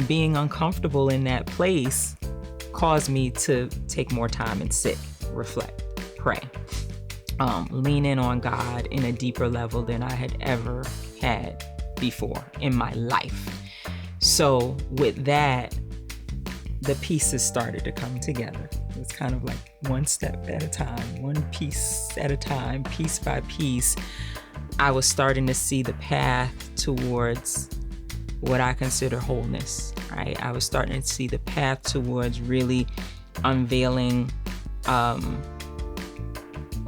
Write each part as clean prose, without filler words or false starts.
being uncomfortable in that place caused me to take more time and sit, reflect, pray, lean in on God in a deeper level than I had ever had before in my life. So with that, the pieces started to come together. It was kind of like one step at a time, one piece at a time, piece by piece. I was starting to see the path towards what I consider wholeness, right? I was starting to see the path towards really unveiling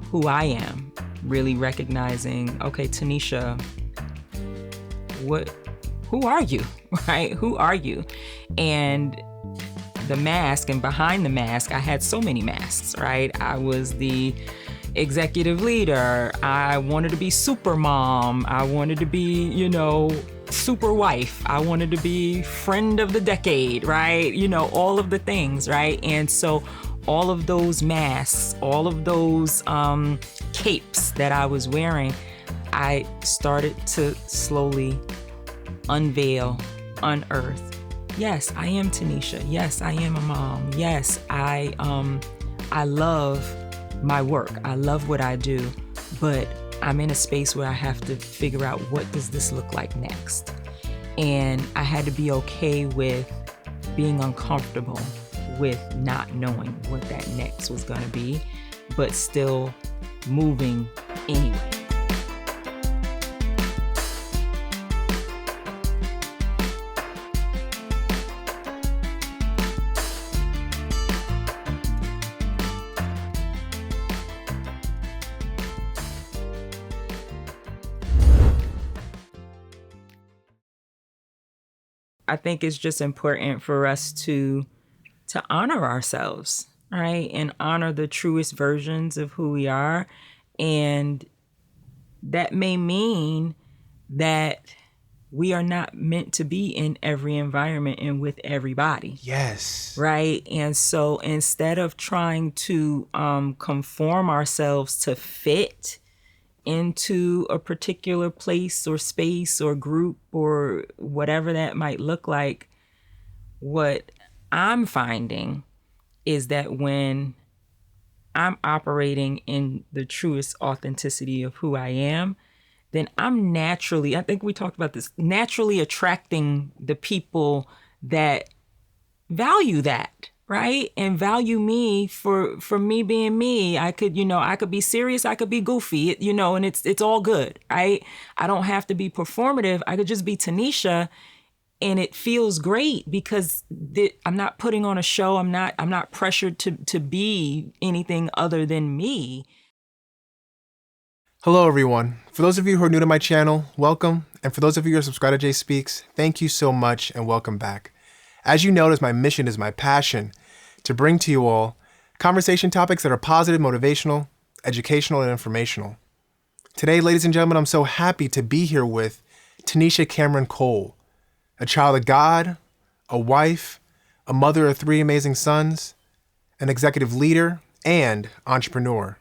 who I am, really recognizing, okay, Tanesha, who are you, right? Who are you? And the mask, and behind the mask, I had so many masks, right? I was the executive leader. I wanted to be super mom. I wanted to be, super wife. I wanted to be friend of the decade, right? All of the things, right? And so all of those masks, all of those capes that I was wearing, I started to slowly unveil, unearth. Yes, I am Tanesha. Yes, I am a mom. Yes, I love my work. I love what I do, but I'm in a space where I have to figure out, what does this look like next? And I had to be okay with being uncomfortable with not knowing what that next was going to be, but still moving anyway. I think it's just important for us to honor ourselves, right? And honor the truest versions of who we are. And that may mean that we are not meant to be in every environment and with everybody. Yes. Right? And so instead of trying to conform ourselves to fit into a particular place or space or group or whatever that might look like, what I'm finding is that when I'm operating in the truest authenticity of who I am, then I'm naturally, I think we talked about this, naturally attracting the people that value that, right? And value me for me being me. I could be serious, I could be goofy, and it's all good, right? I don't have to be performative. I could just be Tanesha, and it feels great because I'm not putting on a show. I'm not pressured to be anything other than me. Hello, everyone. For those of you who are new to my channel, welcome. And for those of you who are subscribed to Jay Speaks, thank you so much and welcome back. As you notice, my mission is my passion to bring to you all conversation topics that are positive, motivational, educational, and informational. Today, ladies and gentlemen, I'm so happy to be here with Tanesha Cameron-Cole, a child of God, a wife, a mother of 3 amazing sons, an executive leader, and entrepreneur.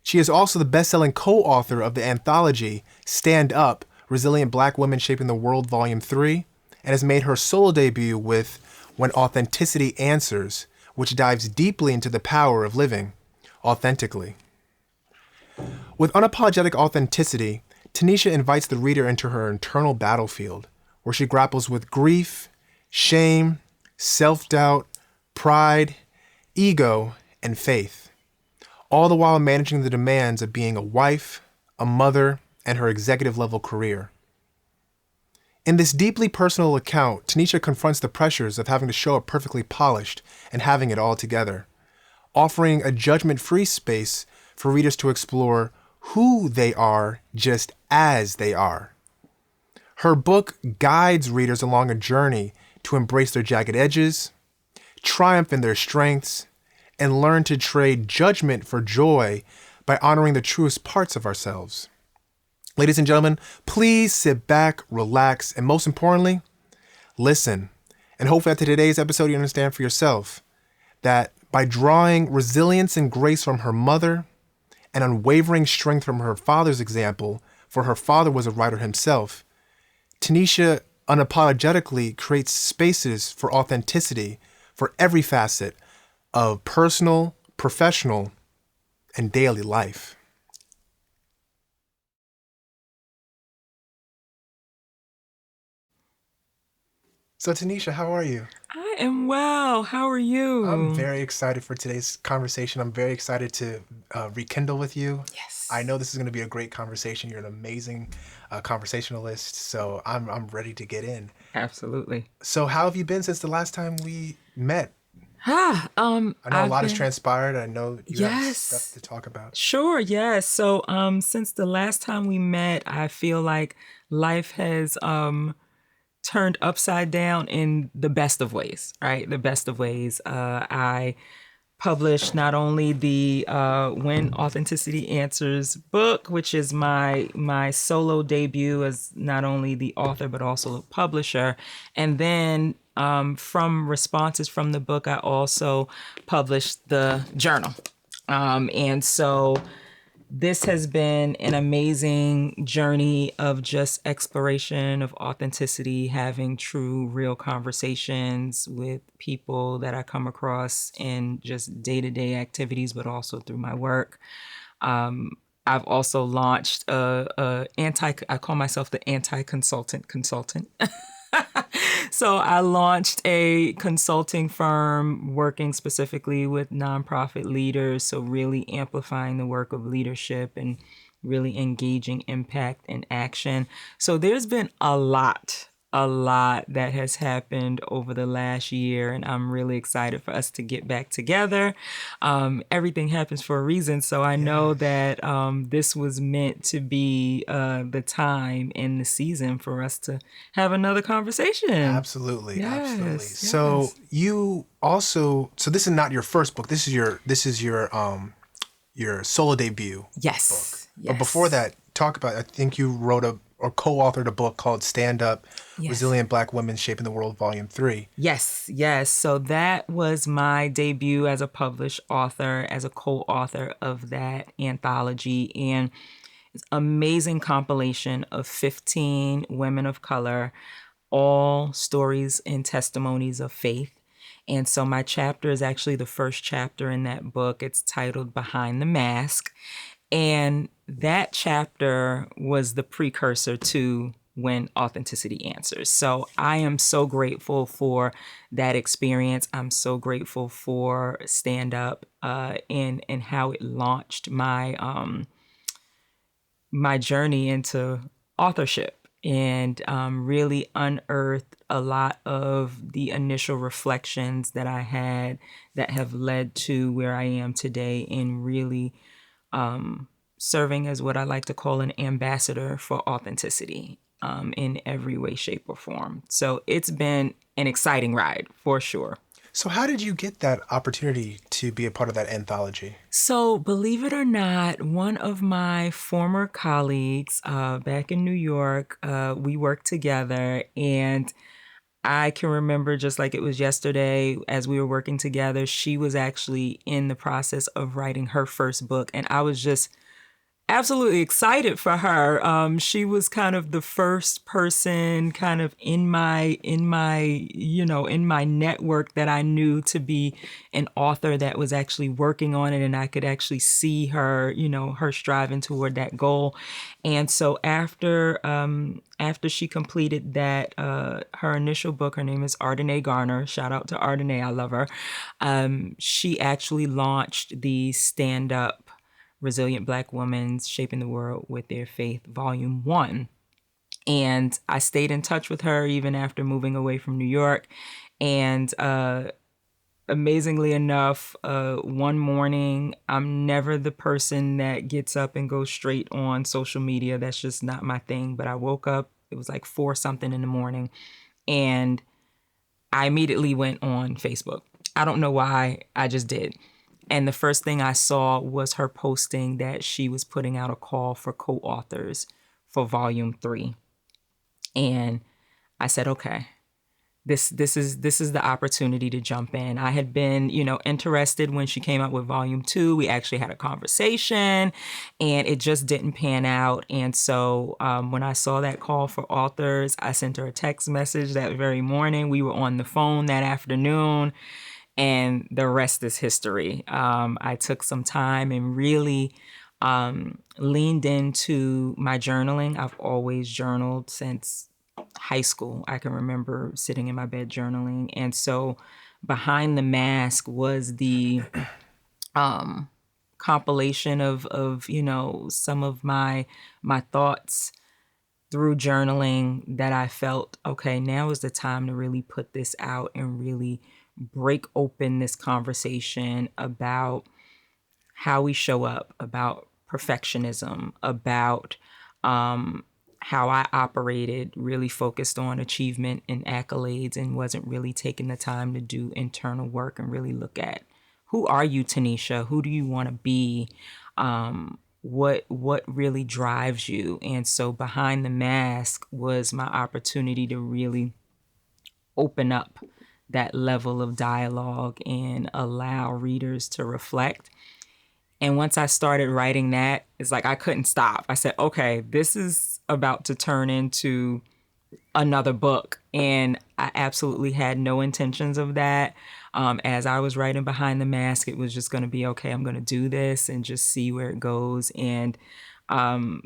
She is also the best-selling co-author of the anthology Stand Up, Resilient Black Women Shaping the World, Volume 3, and has made her solo debut with When Authenticity Answers, which dives deeply into the power of living authentically. With Unapologetic Authenticity, Tanesha invites the reader into her internal battlefield, where she grapples with grief, shame, self-doubt, pride, ego, and faith, all the while managing the demands of being a wife, a mother, and her executive-level career. In this deeply personal account, Tanesha confronts the pressures of having to show up perfectly polished and having it all together, offering a judgment-free space for readers to explore who they are just as they are. Her book guides readers along a journey to embrace their jagged edges, triumph in their strengths, and learn to trade judgment for joy by honoring the truest parts of ourselves. Ladies and gentlemen, please sit back, relax, and most importantly, listen. And hopefully after today's episode, you understand for yourself that by drawing resilience and grace from her mother and unwavering strength from her father's example, for her father was a writer himself, Tanesha unapologetically creates spaces for authenticity for every facet of personal, professional, and daily life. So, Tanesha, how are you? I am well. How are I'm you? very excited for today's conversation. I'm very excited to rekindle with you. Yes. I know this is going to be a great conversation. You're an amazing conversationalist, so I'm ready to get in. Absolutely. So, how have you been since the last time we met? I know a I've lot has been transpired. I know you have stuff yes. to talk about. Sure, yes. So since the last time we met, I feel like life has turned upside down in the best of ways, right? The best of ways. I published not only the When Authenticity Answers book, which is my solo debut as not only the author but also a publisher, and then from responses from the book, I also published the journal. And so this has been an amazing journey of just exploration of authenticity, having true, real conversations with people that I come across in just day-to-day activities, but also through my work. I've also launched I call myself the anti-consultant consultant. So I launched a consulting firm working specifically with nonprofit leaders. So really amplifying the work of leadership and really engaging impact and action. So there's been a lot that has happened over the last year, and I'm really excited for us to get back together. Everything happens for a reason, so I know that this was meant to be the time and the season for us to have another conversation. Absolutely, absolutely. Yes, So yes. you also, so this is not your first book. This is your solo debut book. Yes, But before that, talk about, I think you wrote or co-authored a book called Stand Up, Yes. Resilient Black Women Shaping the World, Volume 3. Yes, yes. So that was my debut as a published author, as a co-author of that anthology. And it's an amazing compilation of 15 women of color, all stories and testimonies of faith. And so my chapter is actually the first chapter in that book. It's titled Behind the Mask. And that chapter was the precursor to When Authenticity Answers. So I am so grateful for that experience. I'm so grateful for Stand Up and how it launched my journey into authorship and really unearthed a lot of the initial reflections that I had that have led to where I am today in really serving as what I like to call an ambassador for authenticity in every way, shape, or form. So it's been an exciting ride for sure. So how did you get that opportunity to be a part of that anthology? So, believe it or not, one of my former colleagues back in New York, we worked together, and I can remember just like it was yesterday as we were working together, she was actually in the process of writing her first book, and I was just absolutely excited for her. She was kind of the first person kind of in my network that I knew to be an author that was actually working on it, and I could actually see her, her striving toward that goal. And so after she completed that, her initial book, her name is Ardenae Garner. Shout out to Ardenae, I love her. She actually launched the Stand Up Resilient Black Women Shaping the World with Their Faith, Volume 1. And I stayed in touch with her even after moving away from New York. And amazingly enough, one morning, I'm never the person that gets up and goes straight on social media. That's just not my thing. But I woke up, it was like 4 something in the morning, and I immediately went on Facebook. I don't know why, I just did. And the first thing I saw was her posting that she was putting out a call for co-authors for Volume 3. And I said, okay, this is the opportunity to jump in. I had been, interested when she came out with volume 2. We actually had a conversation and it just didn't pan out. And so when I saw that call for authors, I sent her a text message that very morning. We were on the phone that afternoon and the rest is history. I took some time and really leaned into my journaling. I've always journaled since high school. I can remember sitting in my bed journaling. And so Behind the Mask was the compilation of some of my thoughts through journaling that I felt, okay, now is the time to really put this out and really break open this conversation about how we show up, about perfectionism, about how I operated, really focused on achievement and accolades and wasn't really taking the time to do internal work and really look at who are you, Tanesha? Who do you want to be? What really drives you? And so Behind the Mask was my opportunity to really open up that level of dialogue and allow readers to reflect. And once I started writing that, it's like I couldn't stop. I said, okay, this is about to turn into another book. And I absolutely had no intentions of that. As I was writing Behind the Mask, it was just going to be, okay, I'm going to do this and just see where it goes. And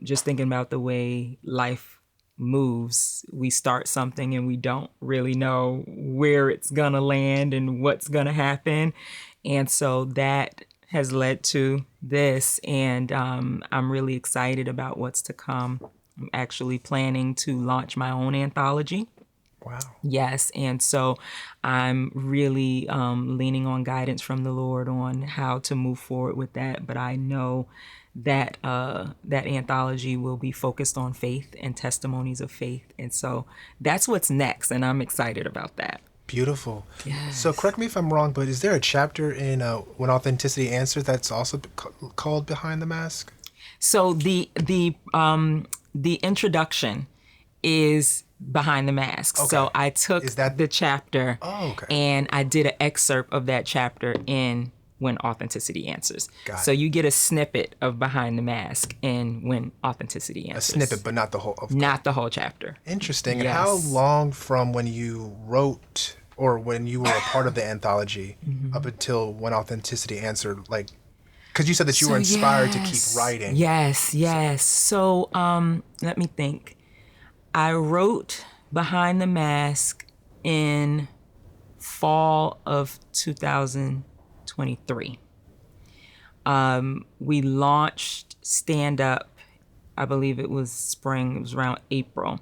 just thinking about the way life moves, we start something and we don't really know where it's going to land and what's going to happen. And so that has led to this, and I'm really excited about what's to come. I'm actually planning to launch my own anthology. Wow. Yes, and so I'm really leaning on guidance from the Lord on how to move forward with that. But I know that that anthology will be focused on faith and testimonies of faith, and so that's what's next, and I'm excited about that. Beautiful. Yes. So correct me if I'm wrong, but is there a chapter in When Authenticity Answers that's also called Behind the Mask? So the introduction is Behind the Mask. Okay. So I took the chapter and I did an excerpt of that chapter in When Authenticity Answers. So you get a snippet of Behind the Mask in When Authenticity Answers. A snippet, but not the whole. Not the whole chapter. Interesting. Yes. And how long from when you wrote or when you were a part of the anthology up until When Authenticity Answered, like, because you said that you were inspired to keep writing. Yes. So let me think. I wrote Behind the Mask in fall of 2023. We launched Stand Up, I believe it was spring, it was around April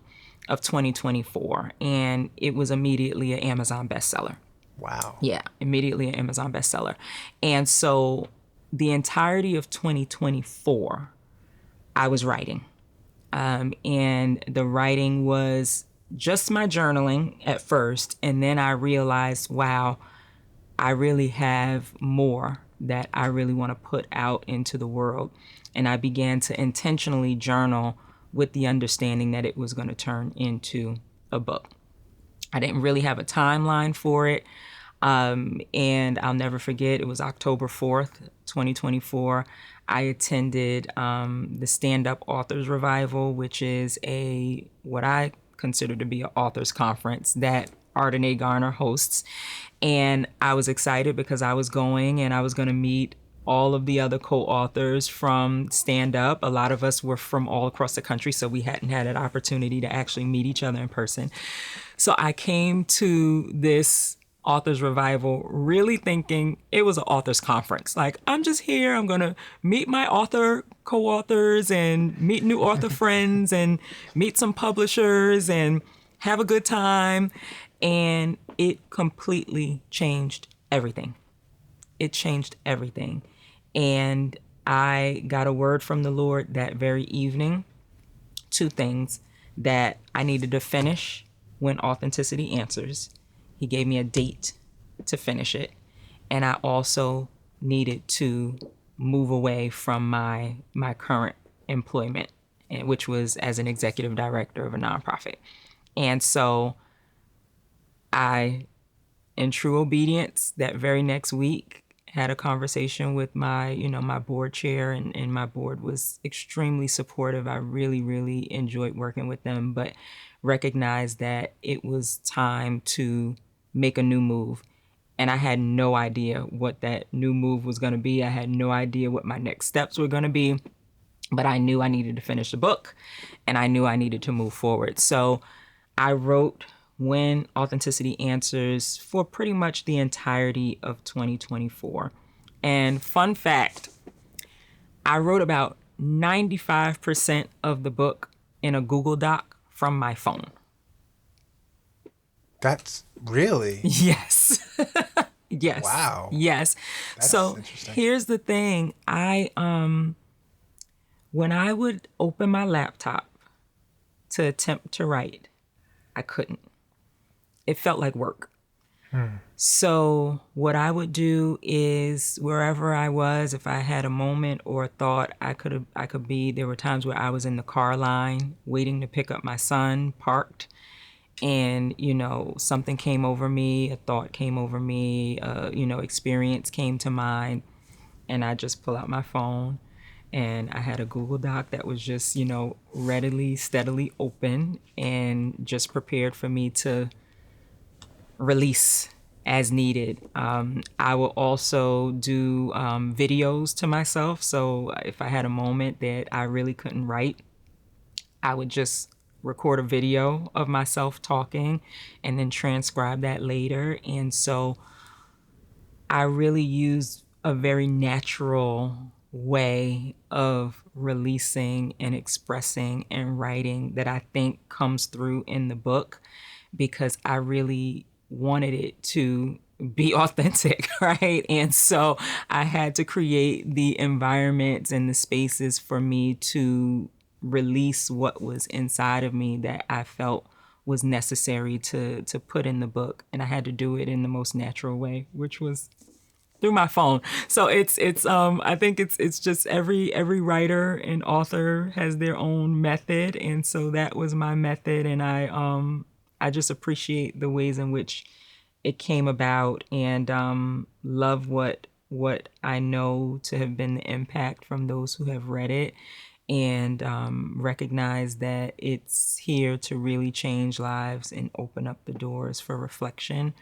of 2024. And it was immediately an Amazon bestseller. Wow. Yeah, immediately an Amazon bestseller. And so the entirety of 2024, I was writing. And the writing was just my journaling at first. And then I realized, wow, I really have more that I really want to put out into the world. And I began to intentionally journal with the understanding that it was going to turn into a book. I didn't really have a timeline for it. And I'll never forget, it was October 4th, 2024. I attended the Stand Up Authors Revival, which is what I consider to be an authors conference that Ardenae Garner hosts. And I was excited because I was going and I was going to meet all of the other co-authors from Stand Up. A lot of us were from all across the country, so we hadn't had an opportunity to actually meet each other in person. So I came to this authors revival really thinking it was an authors conference. Like, I'm just here, I'm gonna meet my author co-authors and meet new author friends and meet some publishers and have a good time. And it completely changed everything. It changed everything. And I got a word from the Lord that very evening, 2 things, that I needed to finish When Authenticity Answers. He gave me a date to finish it. And I also needed to move away from my current employment, which was as an executive director of a nonprofit. And so I, in true obedience, that very next week, had a conversation with my, my board chair, and my board was extremely supportive. I really, really enjoyed working with them, but recognized that it was time to make a new move. And I had no idea what that new move was going to be. I had no idea what my next steps were going to be, but I knew I needed to finish the book, and I knew I needed to move forward. So I wrote When Authenticity Answers for pretty much the entirety of 2024. And fun fact, I wrote about 95% of the book in a Google Doc from my phone. That's really? Yes. Yes. Wow. Yes. That's so interesting. Here's the thing. When I would open my laptop to attempt to write, I couldn't. It felt like work. So what I would do is wherever I was, if I had a moment or a thought, I could be, there were times where I was in the car line waiting to pick up my son, parked, and, something came over me, a thought came over me, experience came to mind, and I just pull out my phone. And I had a Google Doc that was just, readily, steadily open and just prepared for me to release as needed. I will also do videos to myself. So if I had a moment that I really couldn't write, I would just record a video of myself talking and then transcribe that later. And so I really use a very natural way of releasing and expressing and writing that I think comes through in the book, because I really wanted it to be authentic, right? And so I had to create the environments and the spaces for me to release what was inside of me that I felt was necessary to put in the book. And I had to do it in the most natural way, which was through my phone. So it's I think it's just every writer and author has their own method, and so that was my method, and I just appreciate the ways in which it came about, and love what I know to have been the impact from those who have read it, and recognize that it's here to really change lives and open up the doors for reflection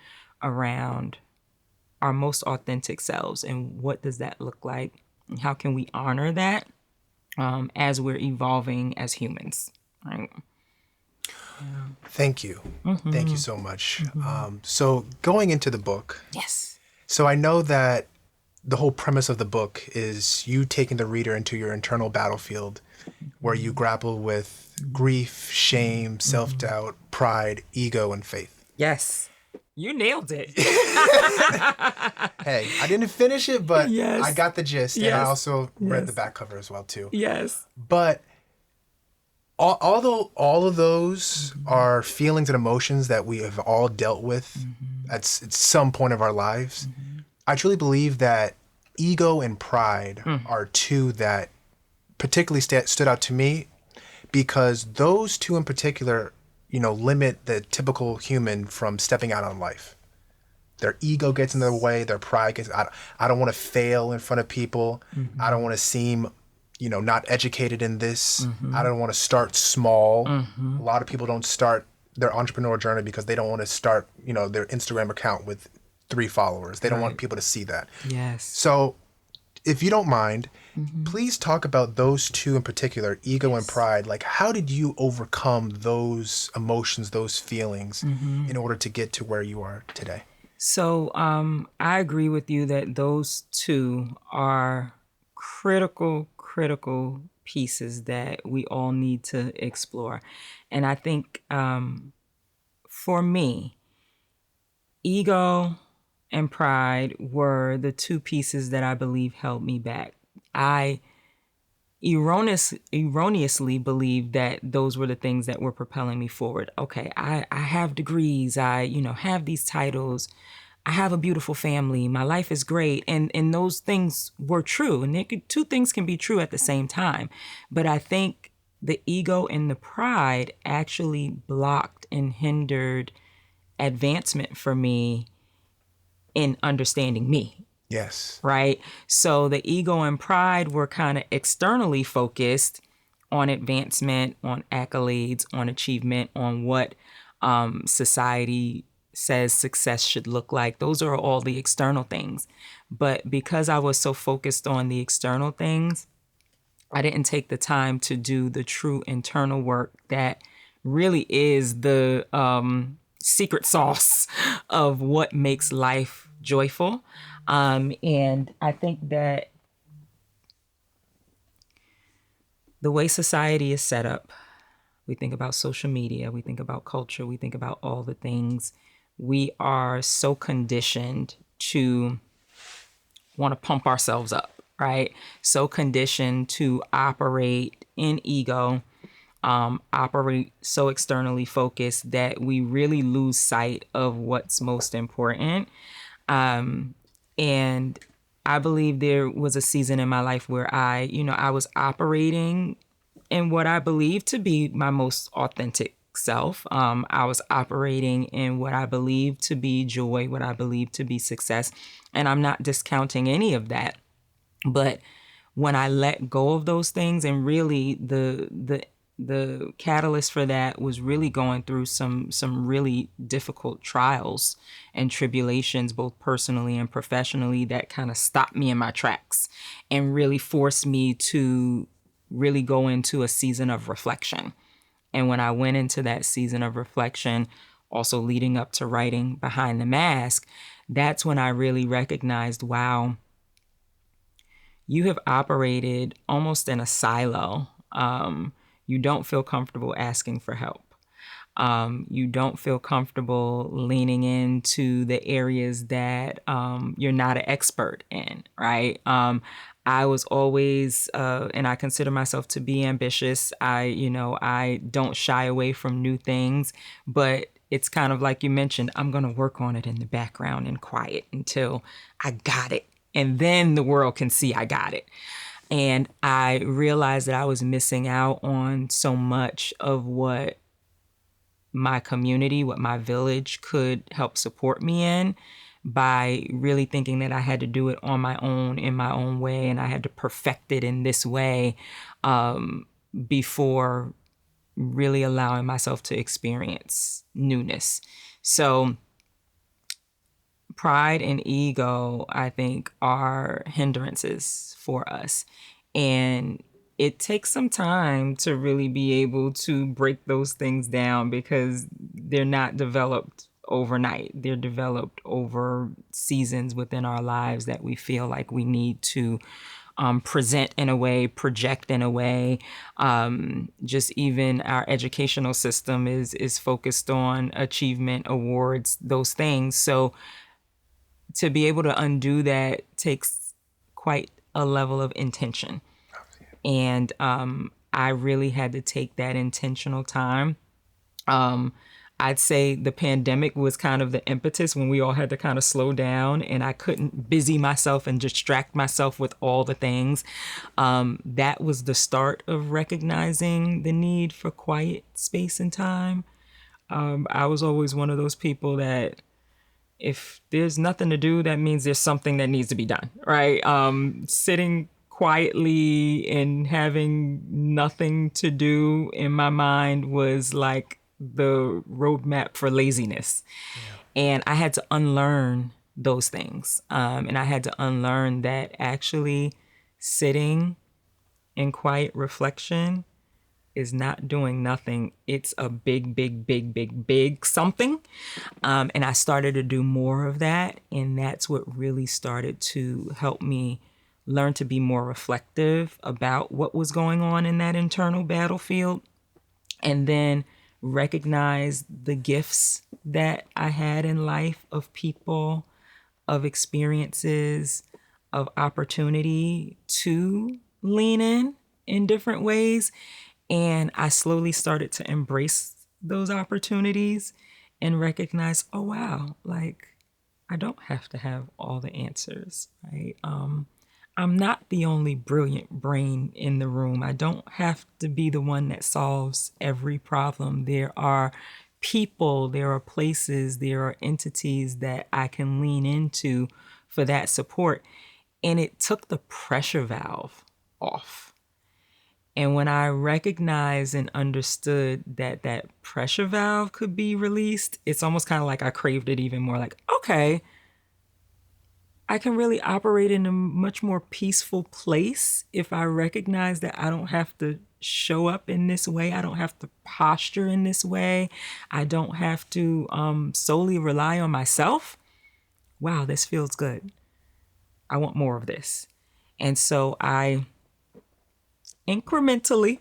around our most authentic selves, and what does that look like, and how can we honor that as we're evolving as humans, right? Thank you. Thank you so much. So going into the book. Yes. So I know that the whole premise of the book is you taking the reader into your internal battlefield where you grapple with grief, shame, self-doubt, pride, ego, and faith. Yes. You nailed it. Hey, I didn't finish it, but Yes. I got the gist. Yes. And I also read Yes. the back cover as well, too. Yes. But although all of those are feelings and emotions that we have all dealt with at some point of our lives, I truly believe that ego and pride are two that particularly stood out to me, because those two in particular, limit the typical human from stepping out on life. Their ego gets in their way, their pride gets, I don't want to fail in front of people. I don't want to seem, not educated in this. I don't want to start small. A lot of people don't start their entrepreneur journey because they don't want to start, their Instagram account with 3 followers. They don't want people to see that. Yes. So if you don't mind, please talk about those two in particular, ego and pride. Like, how did you overcome those emotions, those feelings in order to get to where you are today? So I agree with you that those two are critical pieces that we all need to explore. And I think for me, ego and pride were the two pieces that I believe held me back. I erroneously believed that those were the things that were propelling me forward. Okay, I have degrees, I have these titles, I have a beautiful family, my life is great, and those things were true, and two things can be true at the same time. But I think the ego and the pride actually blocked and hindered advancement for me in understanding me. Yes. Right? So the ego and pride were kind of externally focused on advancement, on accolades, on achievement, on what society says success should look like. Those are all the external things. But because I was so focused on the external things, I didn't take the time to do the true internal work that really is the secret sauce of what makes life joyful. And I think that the way society is set up, we think about social media, we think about culture, we think about all the things. We are so conditioned to want to pump ourselves up, right? So conditioned to operate in ego, operate so externally focused that we really lose sight of what's most important. And I believe there was a season in my life where I was operating in what I believe to be my most authentic self. I was operating in what I believe to be joy, what I believe to be success. And I'm not discounting any of that. But when I let go of those things, and really the catalyst for that was really going through some really difficult trials and tribulations, both personally and professionally, that kind of stopped me in my tracks and really forced me to really go into a season of reflection. And when I went into that season of reflection, also leading up to writing Behind the Mask, that's when I really recognized, wow, you have operated almost in a silo. You don't feel comfortable asking for help. You don't feel comfortable leaning into the areas that you're not an expert in, right? I was always, and I consider myself to be ambitious. I don't shy away from new things, but it's kind of like you mentioned, I'm going to work on it in the background and quiet until I got it. And then the world can see I got it. And I realized that I was missing out on so much of what my community, what my village could help support me in, by really thinking that I had to do it on my own, in my own way, and I had to perfect it in this way before really allowing myself to experience newness. So pride and ego, I think, are hindrances for us. And it takes some time to really be able to break those things down, because they're not developed overnight. They're developed over seasons within our lives that we feel like we need to present in a way, project in a way. Just even our educational system is focused on achievement, awards, those things. So to be able to undo that takes quite a level of intention. And I really had to take that intentional time. I'd say the pandemic was kind of the impetus when we all had to kind of slow down, and I couldn't busy myself and distract myself with all the things. That was the start of recognizing the need for quiet space and time. I was always one of those people that if there's nothing to do, that means there's something that needs to be done, right? Sitting quietly and having nothing to do in my mind was like the roadmap for laziness. Yeah. And I had to unlearn those things. And I had to unlearn that actually sitting in quiet reflection is not doing nothing. It's a big, big, big, big, big something. And I started to do more of that. And that's what really started to help me learn to be more reflective about what was going on in that internal battlefield. And then recognize the gifts that I had in life, of people, of experiences, of opportunity to lean in different ways. And I slowly started to embrace those opportunities and recognize, oh, wow, like I don't have to have all the answers, right? I'm not the only brilliant brain in the room. I don't have to be the one that solves every problem. There are people, there are places, there are entities that I can lean into for that support. And it took the pressure valve off. And when I recognized and understood that that pressure valve could be released, it's almost kind of like I craved it even more. Like, okay, I can really operate in a much more peaceful place if I recognize that I don't have to show up in this way. I don't have to posture in this way. I don't have to solely rely on myself. Wow, this feels good. I want more of this. And so I incrementally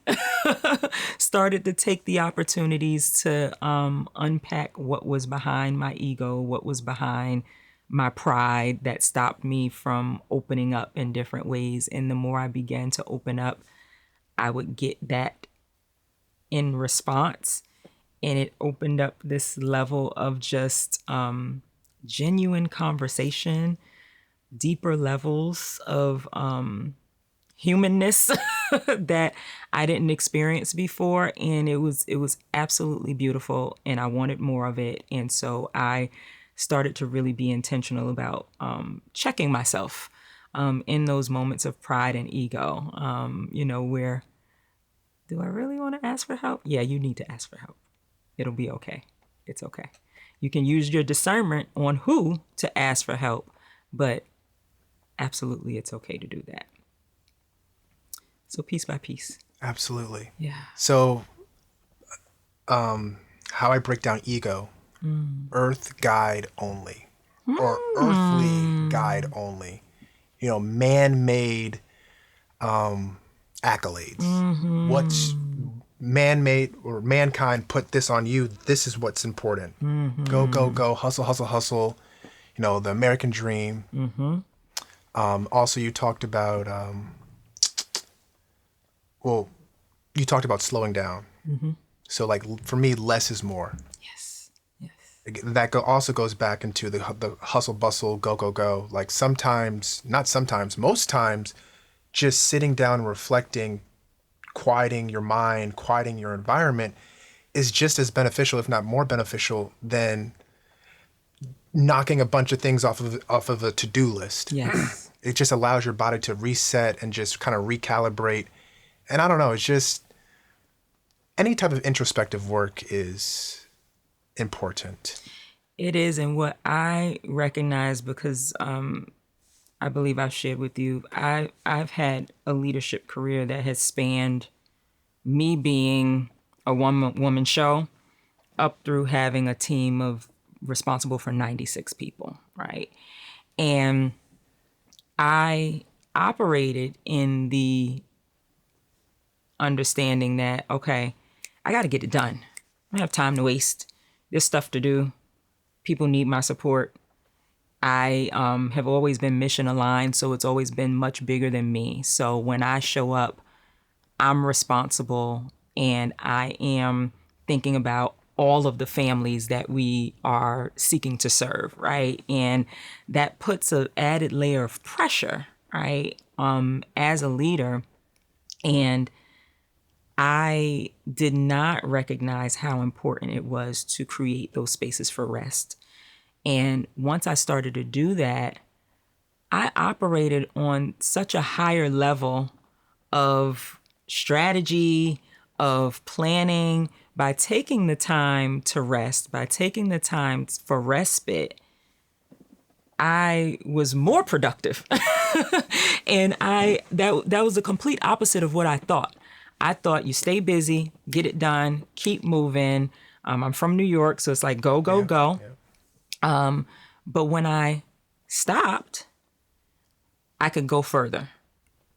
started to take the opportunities to unpack what was behind my ego, what was behind my pride that stopped me from opening up in different ways. And the more I began to open up, I would get that in response. And it opened up this level of just genuine conversation, deeper levels of humanness that I didn't experience before. And it was absolutely beautiful, and I wanted more of it. And so I started to really be intentional about checking myself in those moments of pride and ego, where do I really want to ask for help? Yeah, you need to ask for help. It'll be okay. It's okay. You can use your discernment on who to ask for help, but absolutely it's okay to do that. So piece by piece. Absolutely. Yeah. So how I break down ego, earth guide only, or earthly guide only, man-made accolades. What's man-made or mankind put this on you? This is what's important. Go, go, go, hustle, hustle, hustle. The American dream. Also, you talked about, you talked about slowing down. So, like, for me, less is more. Yes. That also goes back into the hustle, bustle, go, go, go. Like most times, just sitting down and reflecting, quieting your mind, quieting your environment is just as beneficial, if not more beneficial, than knocking a bunch of things off of a to-do list. Yes. It just allows your body to reset and just kind of recalibrate. And I don't know, it's just any type of introspective work is important. It is. And what I recognize, because I believe I've shared with you, I've had a leadership career that has spanned me being a one-woman show up through having a team of responsible for 96 people, right? And I operated in the understanding that, okay, I got to get it done. I don't have time to waste. There's stuff to do. People need my support. I have always been mission aligned, so it's always been much bigger than me. So when I show up, I'm responsible, and I am thinking about all of the families that we are seeking to serve, right? And that puts an added layer of pressure, right, as a leader. And I did not recognize how important it was to create those spaces for rest. And once I started to do that, I operated on such a higher level of strategy, of planning, by taking the time to rest, by taking the time for respite. I was more productive. And that was the complete opposite of what I thought. I thought you stay busy, get it done, keep moving. I'm from New York, so it's like go, go, go. Yeah. But when I stopped, I could go further.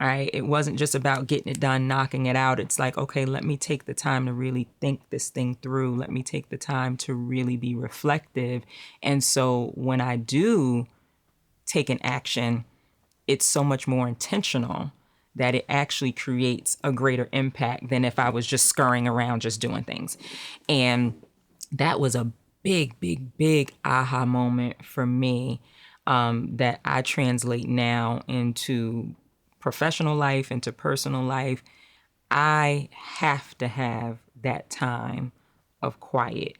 Right? It wasn't just about getting it done, knocking it out. It's like, okay, let me take the time to really think this thing through. Let me take the time to really be reflective. And so when I do take an action, it's so much more intentional that it actually creates a greater impact than if I was just scurrying around just doing things. And that was a big, big, big aha moment for me, that I translate now into professional life, into personal life. I have to have that time of quiet,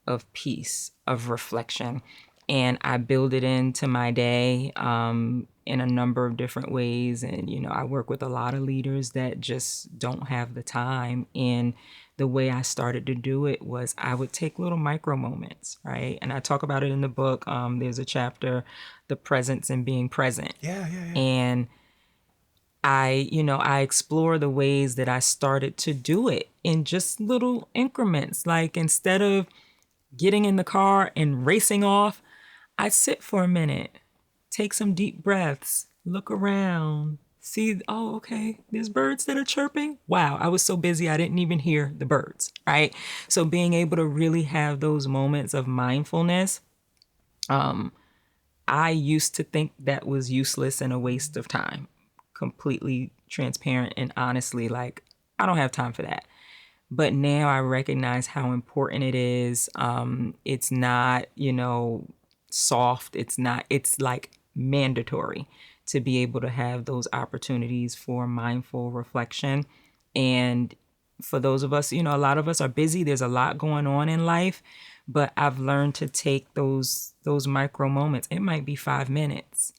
of peace, of reflection. And I build it into my day in a number of different ways. And, I work with a lot of leaders that just don't have the time. And the way I started to do it was I would take little micro moments, right? And I talk about it in the book. There's a chapter, The Presence and Being Present. Yeah. And I explore the ways that I started to do it in just little increments. Like instead of getting in the car and racing off, I sit for a minute, take some deep breaths, look around, see, oh, okay, there's birds that are chirping. Wow, I was so busy I didn't even hear the birds, right? So being able to really have those moments of mindfulness, I used to think that was useless and a waste of time. Completely transparent and honestly, like, I don't have time for that. But now I recognize how important it is. It's not, soft. It's like mandatory to be able to have those opportunities for mindful reflection. And for those of us, a lot of us are busy. There's a lot going on in life, but I've learned to take those micro moments. It might be 5 minutes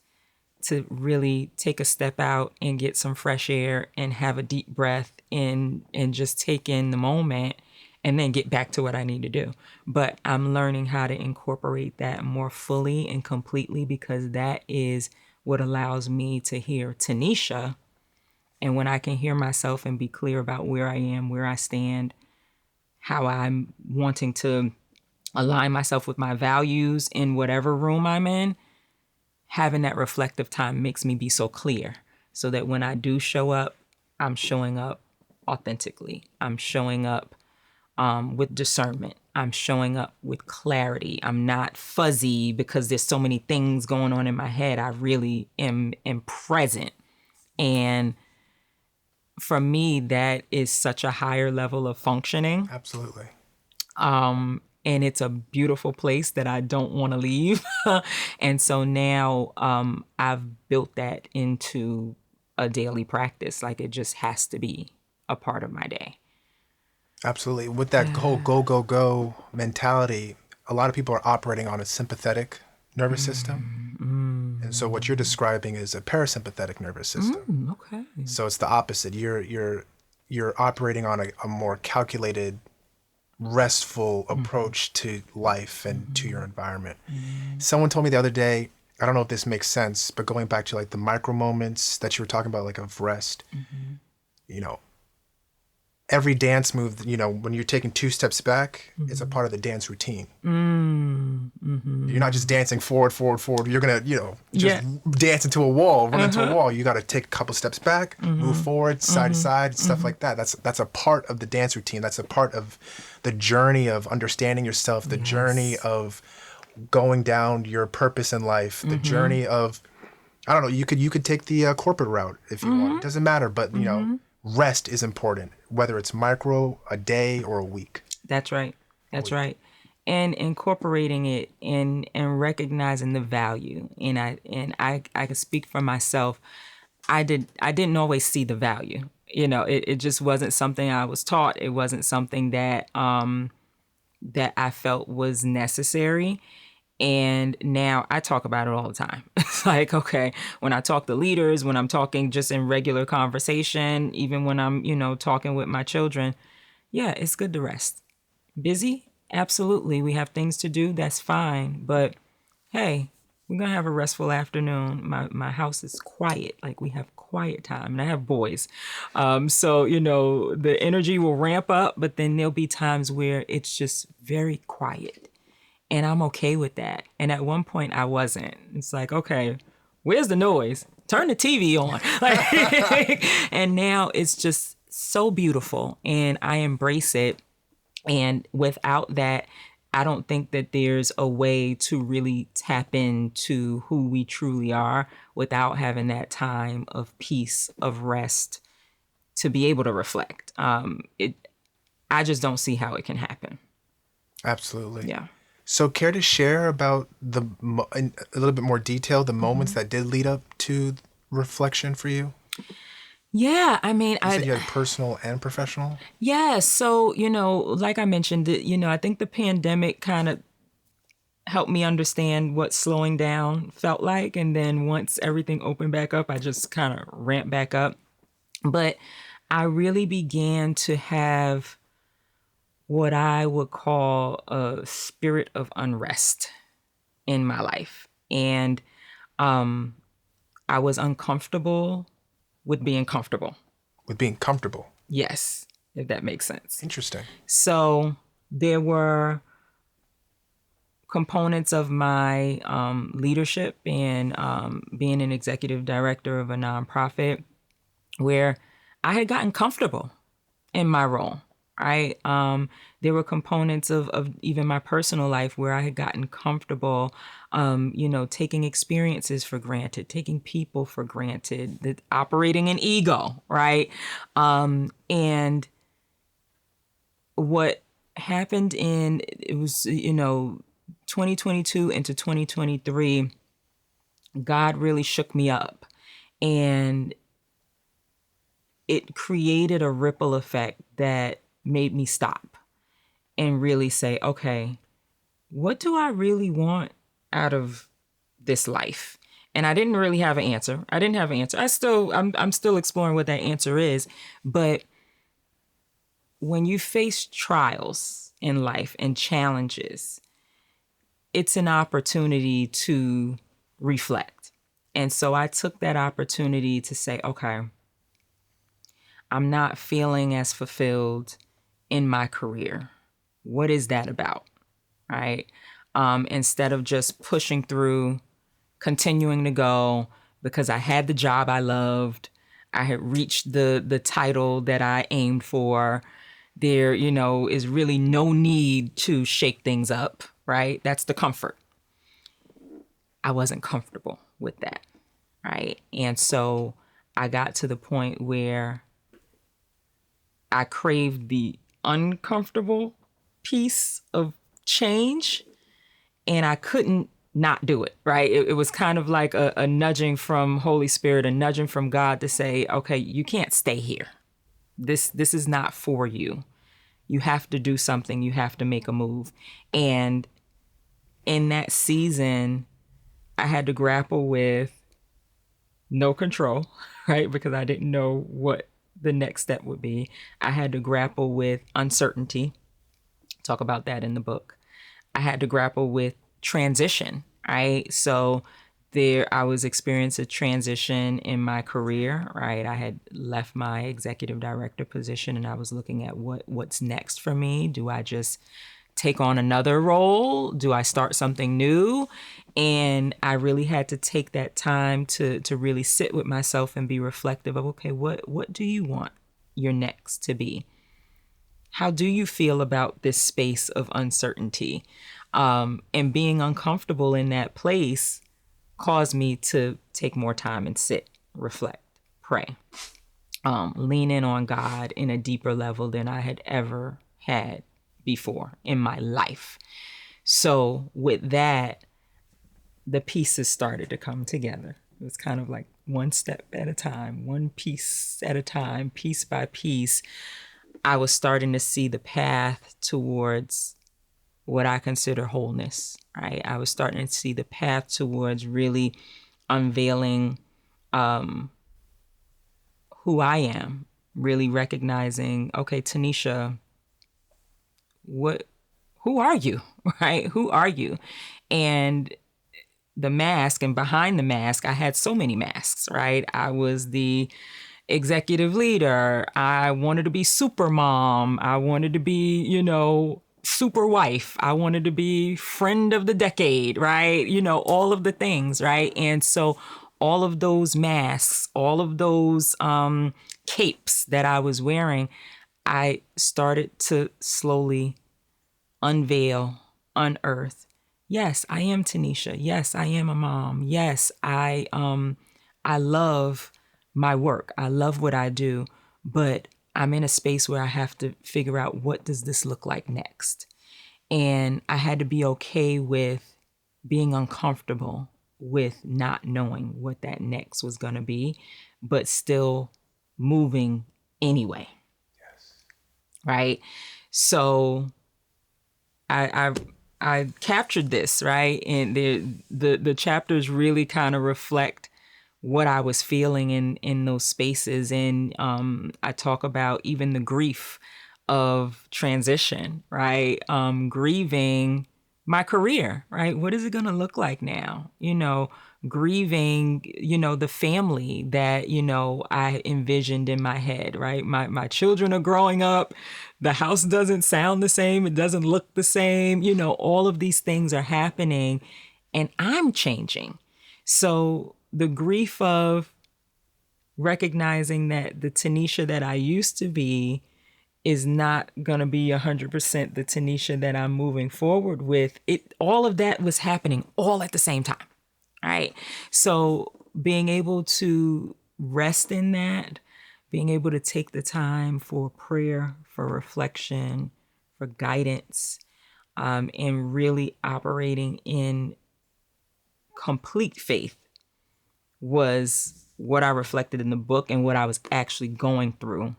to really take a step out and get some fresh air and have a deep breath and just take in the moment and then get back to what I need to do. But I'm learning how to incorporate that more fully and completely because that is what allows me to hear Tanesha. And when I can hear myself and be clear about where I am, where I stand, how I'm wanting to align myself with my values in whatever room I'm in, having that reflective time makes me be so clear so that when I do show up, I'm showing up authentically. I'm showing up with discernment. I'm showing up with clarity. I'm not fuzzy because there's so many things going on in my head. I really am present. And for me, that is such a higher level of functioning. Absolutely. And it's a beautiful place that I don't want to leave. And so now I've built that into a daily practice. Like it just has to be a part of my day. Absolutely. With that whole go mentality, a lot of people are operating on a sympathetic nervous system. And so what you're describing is a parasympathetic nervous system. Okay. So it's the opposite. You're operating on a more calculated, restful approach to life and to your environment. Someone told me the other day, I don't know if this makes sense, but going back to like the micro moments that you were talking about, like of rest, every dance move, when you're taking 2 steps back, it's a part of the dance routine. You're not just dancing forward. You're going to, dance into a wall, run into a wall. You got to take a couple steps back, move forward, side to side, stuff like that. That's a part of the dance routine. That's a part of the journey of understanding yourself, the journey of going down your purpose in life, the journey of, I don't know, you could take the corporate route if you want. It doesn't matter, but, rest is important, whether it's micro, a day, or a week. That's right. That's right. And incorporating it and recognizing the value. And I can speak for myself. I didn't always see the value. It just wasn't something I was taught. It wasn't something that that I felt was necessary. And now I talk about it all the time. It's like, okay, when I talk to leaders, when I'm talking just in regular conversation, even when I'm, talking with my children, yeah, it's good to rest. Busy? Absolutely. We have things to do. That's fine. But hey, we're going to have a restful afternoon. My house is quiet. Like we have quiet time and I have boys. So, the energy will ramp up, but then there'll be times where it's just very quiet. And I'm okay with that. And at one point I wasn't. It's like, okay, where's the noise? Turn the TV on. And now it's just so beautiful and I embrace it. And without that, I don't think that there's a way to really tap into who we truly are without having that time of peace, of rest, to be able to reflect. I just don't see how it can happen. Absolutely. Yeah. So care to share about in a little bit more detail, the moments that did lead up to reflection for you? Yeah, I mean, You said you had personal and professional? yeah. So, like I mentioned, I think the pandemic kind of helped me understand what slowing down felt like. And then once everything opened back up, I just kind of ramped back up. But I really began to have what I would call a spirit of unrest in my life. And I was uncomfortable with being comfortable. With being comfortable. Yes, if that makes sense. Interesting. So there were components of my leadership and being an executive director of a nonprofit where I had gotten comfortable in my role. Right. There were components of even my personal life where I had gotten comfortable, taking experiences for granted, taking people for granted, operating an ego. Right. And what happened it was, 2022 into 2023, God really shook me up, and it created a ripple effect that made me stop and really say, okay, what do I really want out of this life? And I didn't really have an answer. I didn't have an answer. I'm still exploring what that answer is. But when you face trials in life and challenges, it's an opportunity to reflect. And so I took that opportunity to say, okay, I'm not feeling as fulfilled in my career. What is that about? Right? Instead of just pushing through, continuing to go because I had the job I loved, I had reached the title that I aimed for. There, is really no need to shake things up, right? That's the comfort. I wasn't comfortable with that, right? And so I got to the point where I craved the uncomfortable piece of change, and I couldn't not do it, right? It was kind of like a nudging from Holy Spirit, a nudging from God to say, okay, you can't stay here. This is not for you. You have to do something. You have to make a move. And in that season, I had to grapple with no control, right? Because I didn't know what the next step would be. I had to grapple with uncertainty. Talk about that in the book. I had to grapple with transition, right? So I was experiencing a transition in my career, right? I had left my executive director position and I was looking at what's next for me. Do I just take on another role? Do I start something new? And I really had to take that time to really sit with myself and be reflective of, okay, what do you want your next to be? How do you feel about this space of uncertainty? And being uncomfortable in that place caused me to take more time and sit, reflect, pray, lean in on God in a deeper level than I had ever had before in my life. So with that, the pieces started to come together. It was kind of like one step at a time, one piece at a time, piece by piece. I was starting to see the path towards what I consider wholeness, right? I was starting to see the path towards really unveiling who I am, really recognizing, okay, Tanesha, who are you, right? Who are you? And the mask, and behind the mask, I had so many masks, right? I was the executive leader. I wanted to be super mom. I wanted to be, super wife. I wanted to be friend of the decade, right? All of the things, right? And so all of those masks, all of those capes that I was wearing, I started to slowly unveil, unearth. Yes, I am Tanesha. Yes, I am a mom. Yes, I love my work. I love what I do, but I'm in a space where I have to figure out, what does this look like next? And I had to be okay with being uncomfortable with not knowing what that next was going to be, but still moving anyway. Yes. Right. So I captured this, right? And the chapters really kind of reflect what I was feeling in those spaces. And I talk about even the grief of transition, right? Grieving my career, right? What is it going to look like now? Grieving, the family that, I envisioned in my head, right? My children are growing up. The house doesn't sound the same. It doesn't look the same. All of these things are happening and I'm changing. So the grief of recognizing that the Tanesha that I used to be is not going to be 100% the Tanesha that I'm moving forward with. All of that was happening all at the same time. Right. So being able to rest in that, being able to take the time for prayer, for reflection, for guidance, and really operating in complete faith was what I reflected in the book and what I was actually going through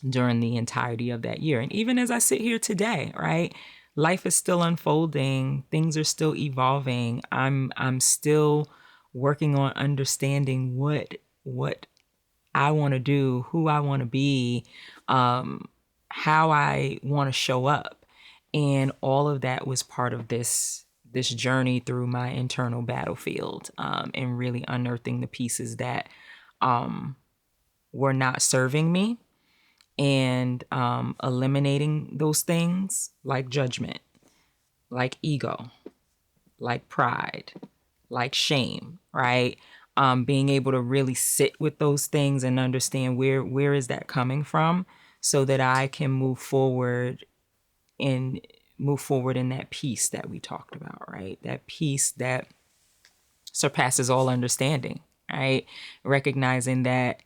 during the entirety of that year. And even as I sit here today, right, life is still unfolding. Things are still evolving. I'm still working on understanding what I want to do, who I want to be, how I want to show up. And all of that was part of this journey through my internal battlefield, and really unearthing the pieces that were not serving me, and eliminating those things like judgment, like ego, like pride, like shame, right? Being able to really sit with those things and understand where is that coming from, so that I can move forward in that peace that we talked about, right? That peace that surpasses all understanding, right? Recognizing that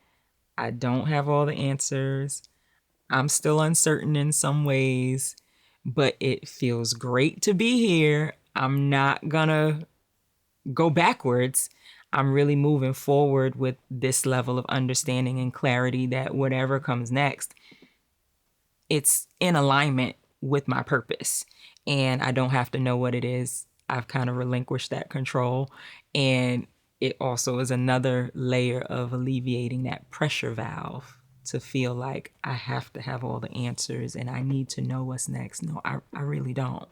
I don't have all the answers. I'm still uncertain in some ways, but it feels great to be here. I'm not gonna go backwards. I'm really moving forward with this level of understanding and clarity that whatever comes next, it's in alignment with my purpose. And I don't have to know what it is. I've kind of relinquished that control. And it also is another layer of alleviating that pressure valve to feel like I have to have all the answers and I need to know what's next. No, I really don't.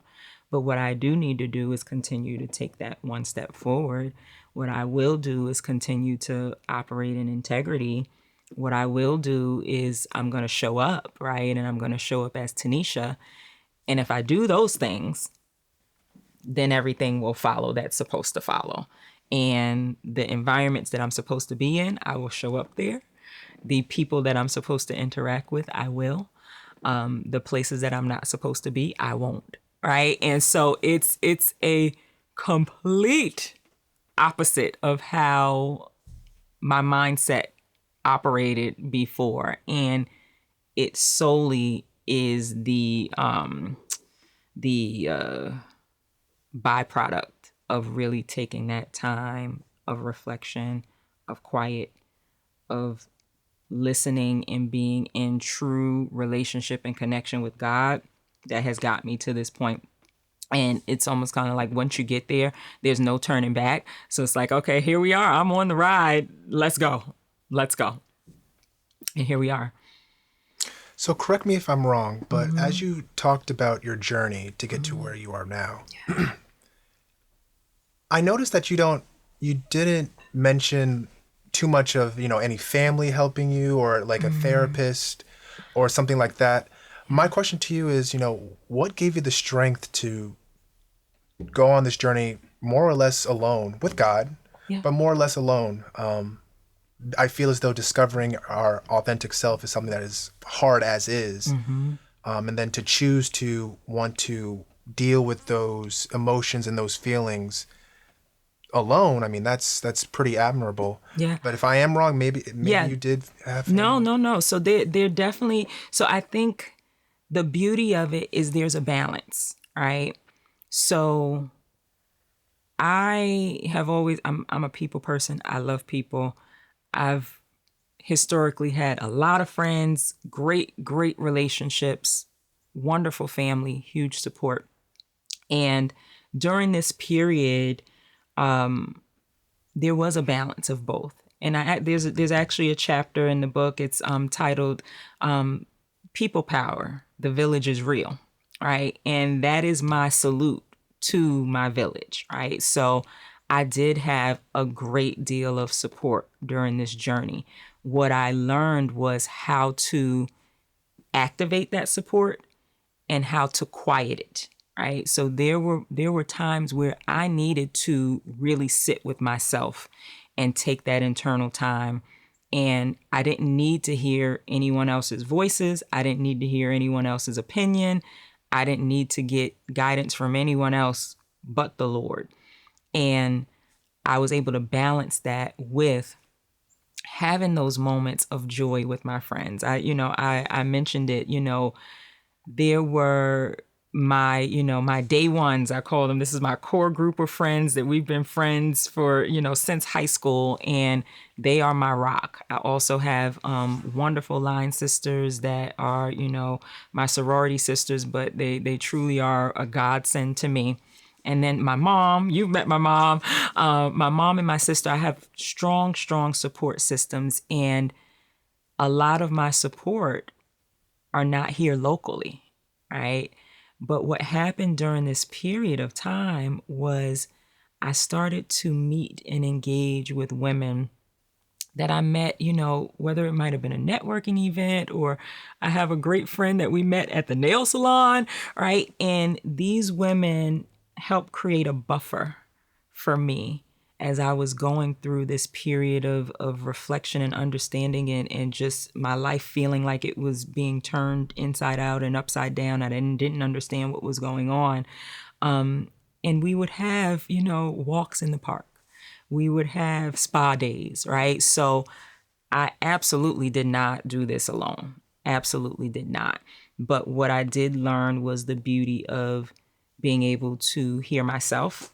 But what I do need to do is continue to take that one step forward. What I will do is continue to operate in integrity. What I will do is I'm going to show up, right? And I'm going to show up as Tanesha. And if I do those things, then everything will follow that's supposed to follow. And the environments that I'm supposed to be in, I will show up there. The people that I'm supposed to interact with, I will. The places that I'm not supposed to be, I won't. Right. And so it's a complete opposite of how my mindset operated before. And it solely is the byproduct of really taking that time of reflection, of quiet, of listening and being in true relationship and connection with God that has got me to this point. And it's almost kind of like once you get there, there's no turning back. So it's like, okay, here we are. I'm on the ride. Let's go. Let's go. And here we are. So correct me if I'm wrong, but as you talked about your journey to get to where you are now, I noticed that you didn't mention too much of, any family helping you or like a therapist or something like that. My question to you is, what gave you the strength to go on this journey more or less alone with God, but more or less alone? I feel as though discovering our authentic self is something that is hard as is. And then to choose to want to deal with those emotions and those feelings alone, I mean, that's pretty admirable. Yeah. But if I am wrong, maybe you did have No. So they're definitely, so I think the beauty of it is there's a balance, right? So I have always, I'm a people person. I love people. I've historically had a lot of friends, great relationships, wonderful family, huge support. And during this period, there was a balance of both. And there's actually a chapter in the book. It's titled "People Power: The Village is Real," right? And that is my salute to my village, right? So I did have a great deal of support during this journey. What I learned was how to activate that support and how to quiet it, right? So there were times where I needed to really sit with myself and take that internal time. And I didn't need to hear anyone else's voices. I didn't need to hear anyone else's opinion. I didn't need to get guidance from anyone else but the Lord. And I was able to balance that with having those moments of joy with my friends. I mentioned it, there were my day ones, I call them. This is my core group of friends that we've been friends for, since high school, and they are my rock. I also have wonderful line sisters that are, my sorority sisters, but they truly are a godsend to me. And then my mom, you've met my mom. My mom and my sister, I have strong support systems, and a lot of my support are not here locally, right? But what happened during this period of time was I started to meet and engage with women that I met, whether it might have been a networking event, or I have a great friend that we met at the nail salon, right? And these women helped create a buffer for me as I was going through this period of reflection and understanding, and just my life feeling like it was being turned inside out and upside down. I didn't understand what was going on. And we would have, walks in the park. We would have spa days, right? So I absolutely did not do this alone. Absolutely did not. But what I did learn was the beauty of being able to hear myself,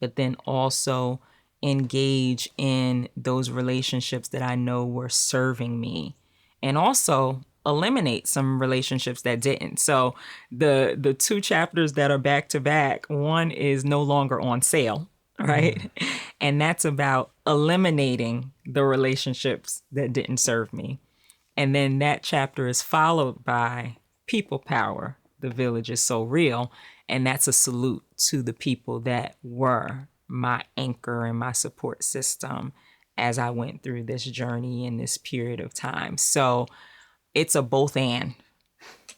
but then also engage in those relationships that I know were serving me, and also eliminate some relationships that didn't. So the two chapters that are back to back, one is no longer on sale, right? And that's about eliminating the relationships that didn't serve me. And then that chapter is followed by People Power: The Village is So Real. And that's a salute to the people that were my anchor and my support system as I went through this journey in this period of time. So it's a both and.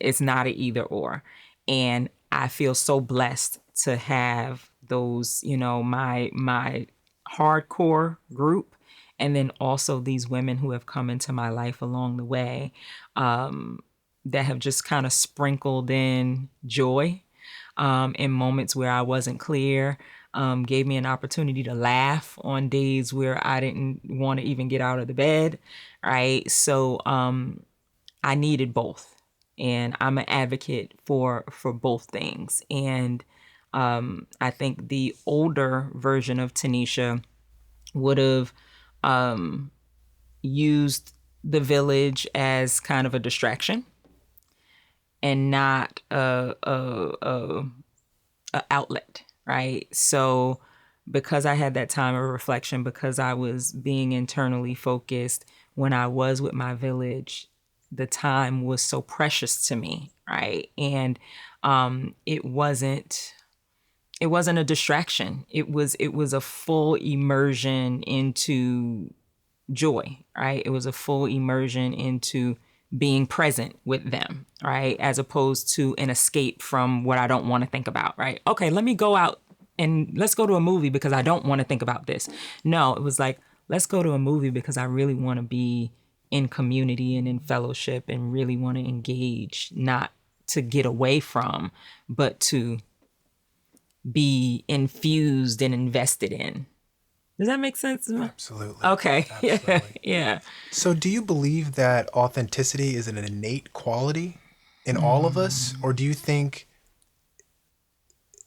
It's not an either or. And I feel so blessed to have those, my hardcore group, and then also these women who have come into my life along the way, that have just kind of sprinkled in joy in moments where I wasn't clear, gave me an opportunity to laugh on days where I didn't want to even get out of the bed, right? So I needed both. And I'm an advocate for both things. And I think the older version of Tanesha would have used the village as kind of a distraction and not a outlet, right? So because I had that time of reflection, because I was being internally focused, when I was with my village, the time was so precious to me, right? And it wasn't a distraction. It was a full immersion into joy, right? It was a full immersion into being present with them, right? As opposed to an escape from what I don't want to think about, right? Okay, let me go out and let's go to a movie because I don't want to think about this. No, it was like, let's go to a movie because I really want to be in community and in fellowship and really want to engage, not to get away from, but to be infused and invested in. Does that make sense? Absolutely. Okay. Absolutely. Yeah. So do you believe that authenticity is an innate quality in all of us? Or do you think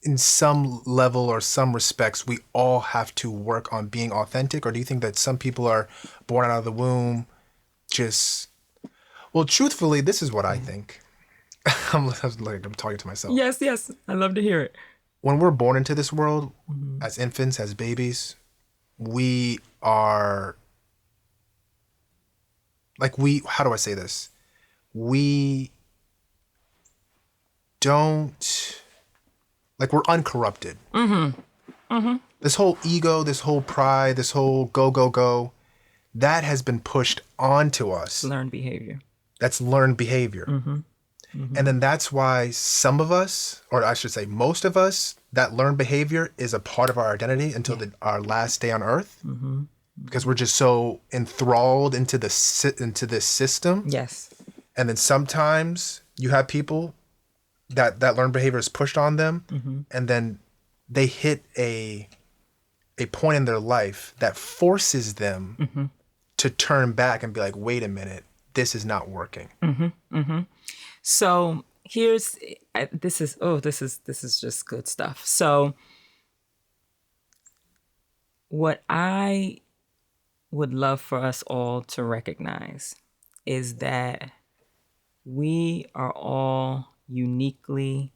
in some level or some respects, we all have to work on being authentic? Or do you think that some people are born out of the womb just, well, truthfully, this is what I think. I'm talking to myself. Yes. I love to hear it. When we're born into this world, as infants, as babies, we are how do I say this? We don't, we're uncorrupted. This whole ego, this whole pride, this whole go, that has been pushed onto us. Learned behavior. That's learned behavior. And then that's why some of us, or I should say most of us, that learned behavior is a part of our identity until our last day on earth. Because we're just so enthralled into this system. Yes. And then sometimes you have people that learned behavior is pushed on them, and then they hit a point in their life that forces them to turn back and be like, wait a minute, this is not working. So here's, this is just good stuff. So what I would love for us all to recognize is that we are all uniquely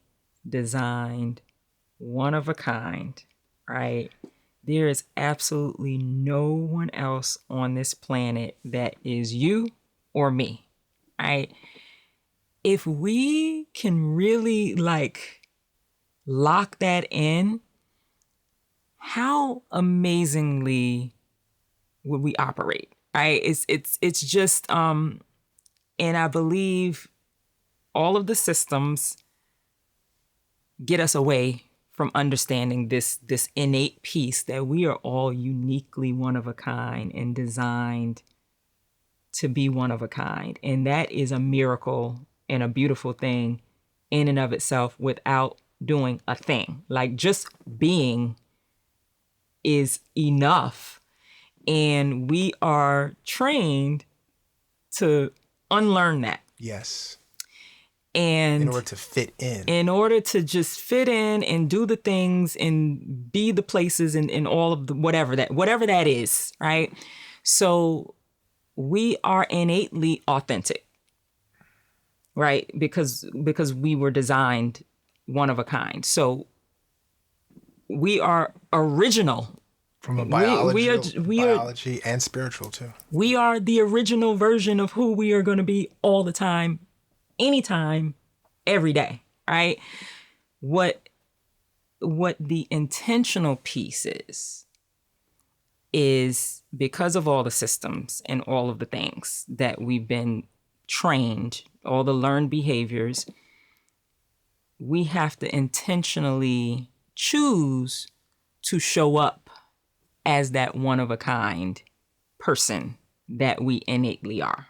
designed, one of a kind, right? There is absolutely no one else on this planet that is you or me, right? If we can really lock that in, how amazingly would we operate, right? It's just, and I believe all of the systems get us away from understanding this innate piece that we are all uniquely one of a kind and designed to be one of a kind. And that is a miracle and a beautiful thing in and of itself without doing a thing. Just being is enough. And we are trained to unlearn that. Yes. And in order to fit in. In order to just fit in and do the things and be the places and all of the whatever that is, right? So we are innately authentic, right? Because we were designed one of a kind. So we are original. From a biology and spiritual too. We are the original version of who we are going to be all the time, anytime, every day, right? What the intentional piece is because of all the systems and all of the things that we've been trained, all the learned behaviors, we have to intentionally choose to show up as that one-of-a-kind person that we innately are,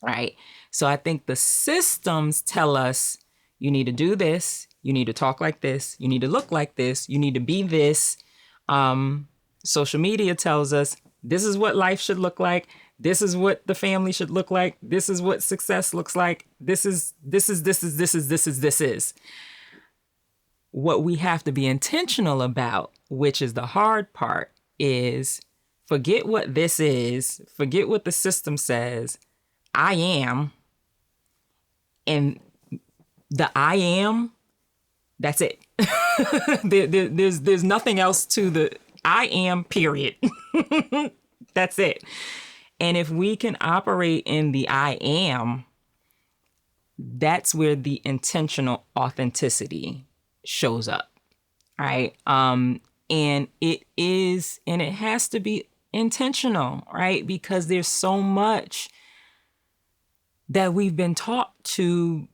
right? So I think the systems tell us, you need to do this, you need to talk like this, you need to look like this, you need to be this. Social media tells us, this is what life should look like, this is what the family should look like, this is what success looks like, this is. What we have to be intentional about, which is the hard part, is forget what this is, forget what the system says. I am, and the I am, that's it. There's nothing else to the I am, period. That's it. And if we can operate in the I am, that's where the intentional authenticity shows up, right? And it has to be intentional, right? Because there's so much that we've been taught to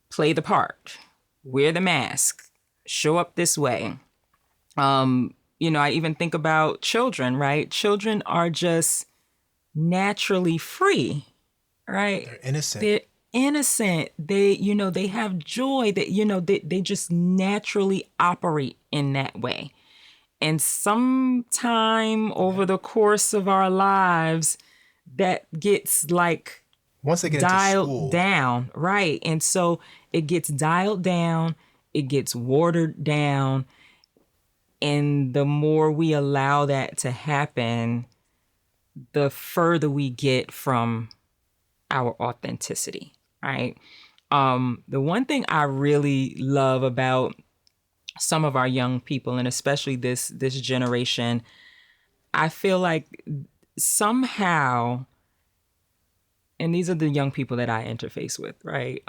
play the part, wear the mask, show up this way. I even think about children, right? Children are just naturally free, right? They're innocent. They're innocent. They have joy that, they just naturally operate in that way. And sometime over the course of our lives, that gets once they get dialed into school down, right? And so it gets dialed down it gets watered down. And the more we allow that to happen, the further we get from our authenticity, right? The one thing I really love about some of our young people, and especially this generation, I feel like somehow, and these are the young people that I interface with, right?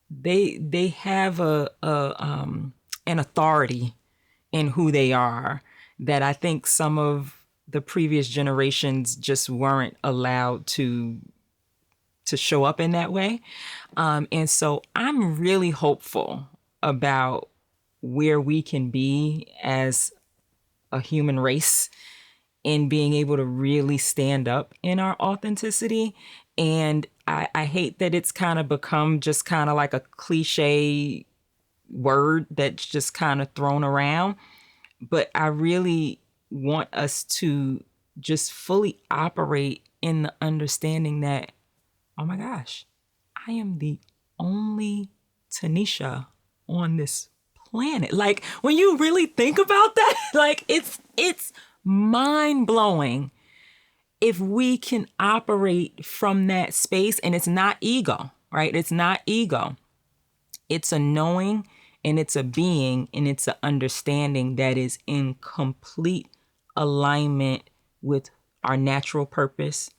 They have an authority in who they are that I think some of the previous generations just weren't allowed to show up in that way. And so I'm really hopeful about where we can be as a human race in being able to really stand up in our authenticity. And I hate that it's kind of become just kind of like a cliche word that's just kind of thrown around. But I really want us to just fully operate in the understanding that, oh my gosh, I am the only Tanesha on this planet. Like, when you really think about that, like, it's mind-blowing if we can operate from that space. And it's not ego, right? It's not ego. It's a knowing, and it's a being, and it's an understanding that is in complete alignment with our natural purpose,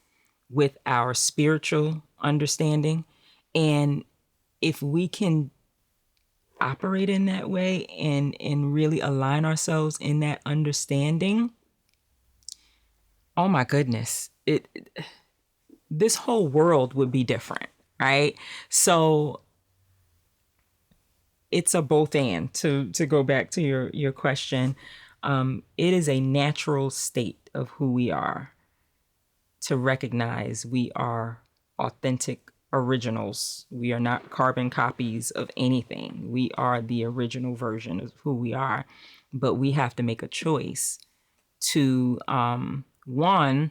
with our spiritual understanding. And if we can operate in that way and really align ourselves in that understanding, oh my goodness, this whole world would be different, right? So it's a both and, to go back to your question. It is a natural state of who we are to recognize we are authentic originals. We are not carbon copies of anything. We are the original version of who we are. But we have to make a choice to, one,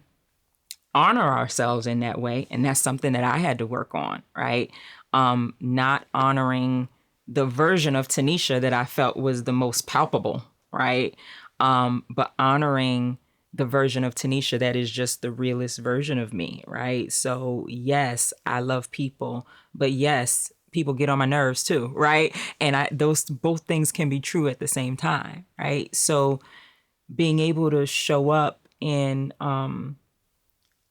honor ourselves in that way. And that's something that I had to work on, right? Not honoring the version of Tanesha that I felt was the most palpable, right? But honoring the version of Tanesha that is just the realest version of me, right? So yes, I love people, but yes, people get on my nerves too, right? And those both things can be true at the same time, right? So being able to show up and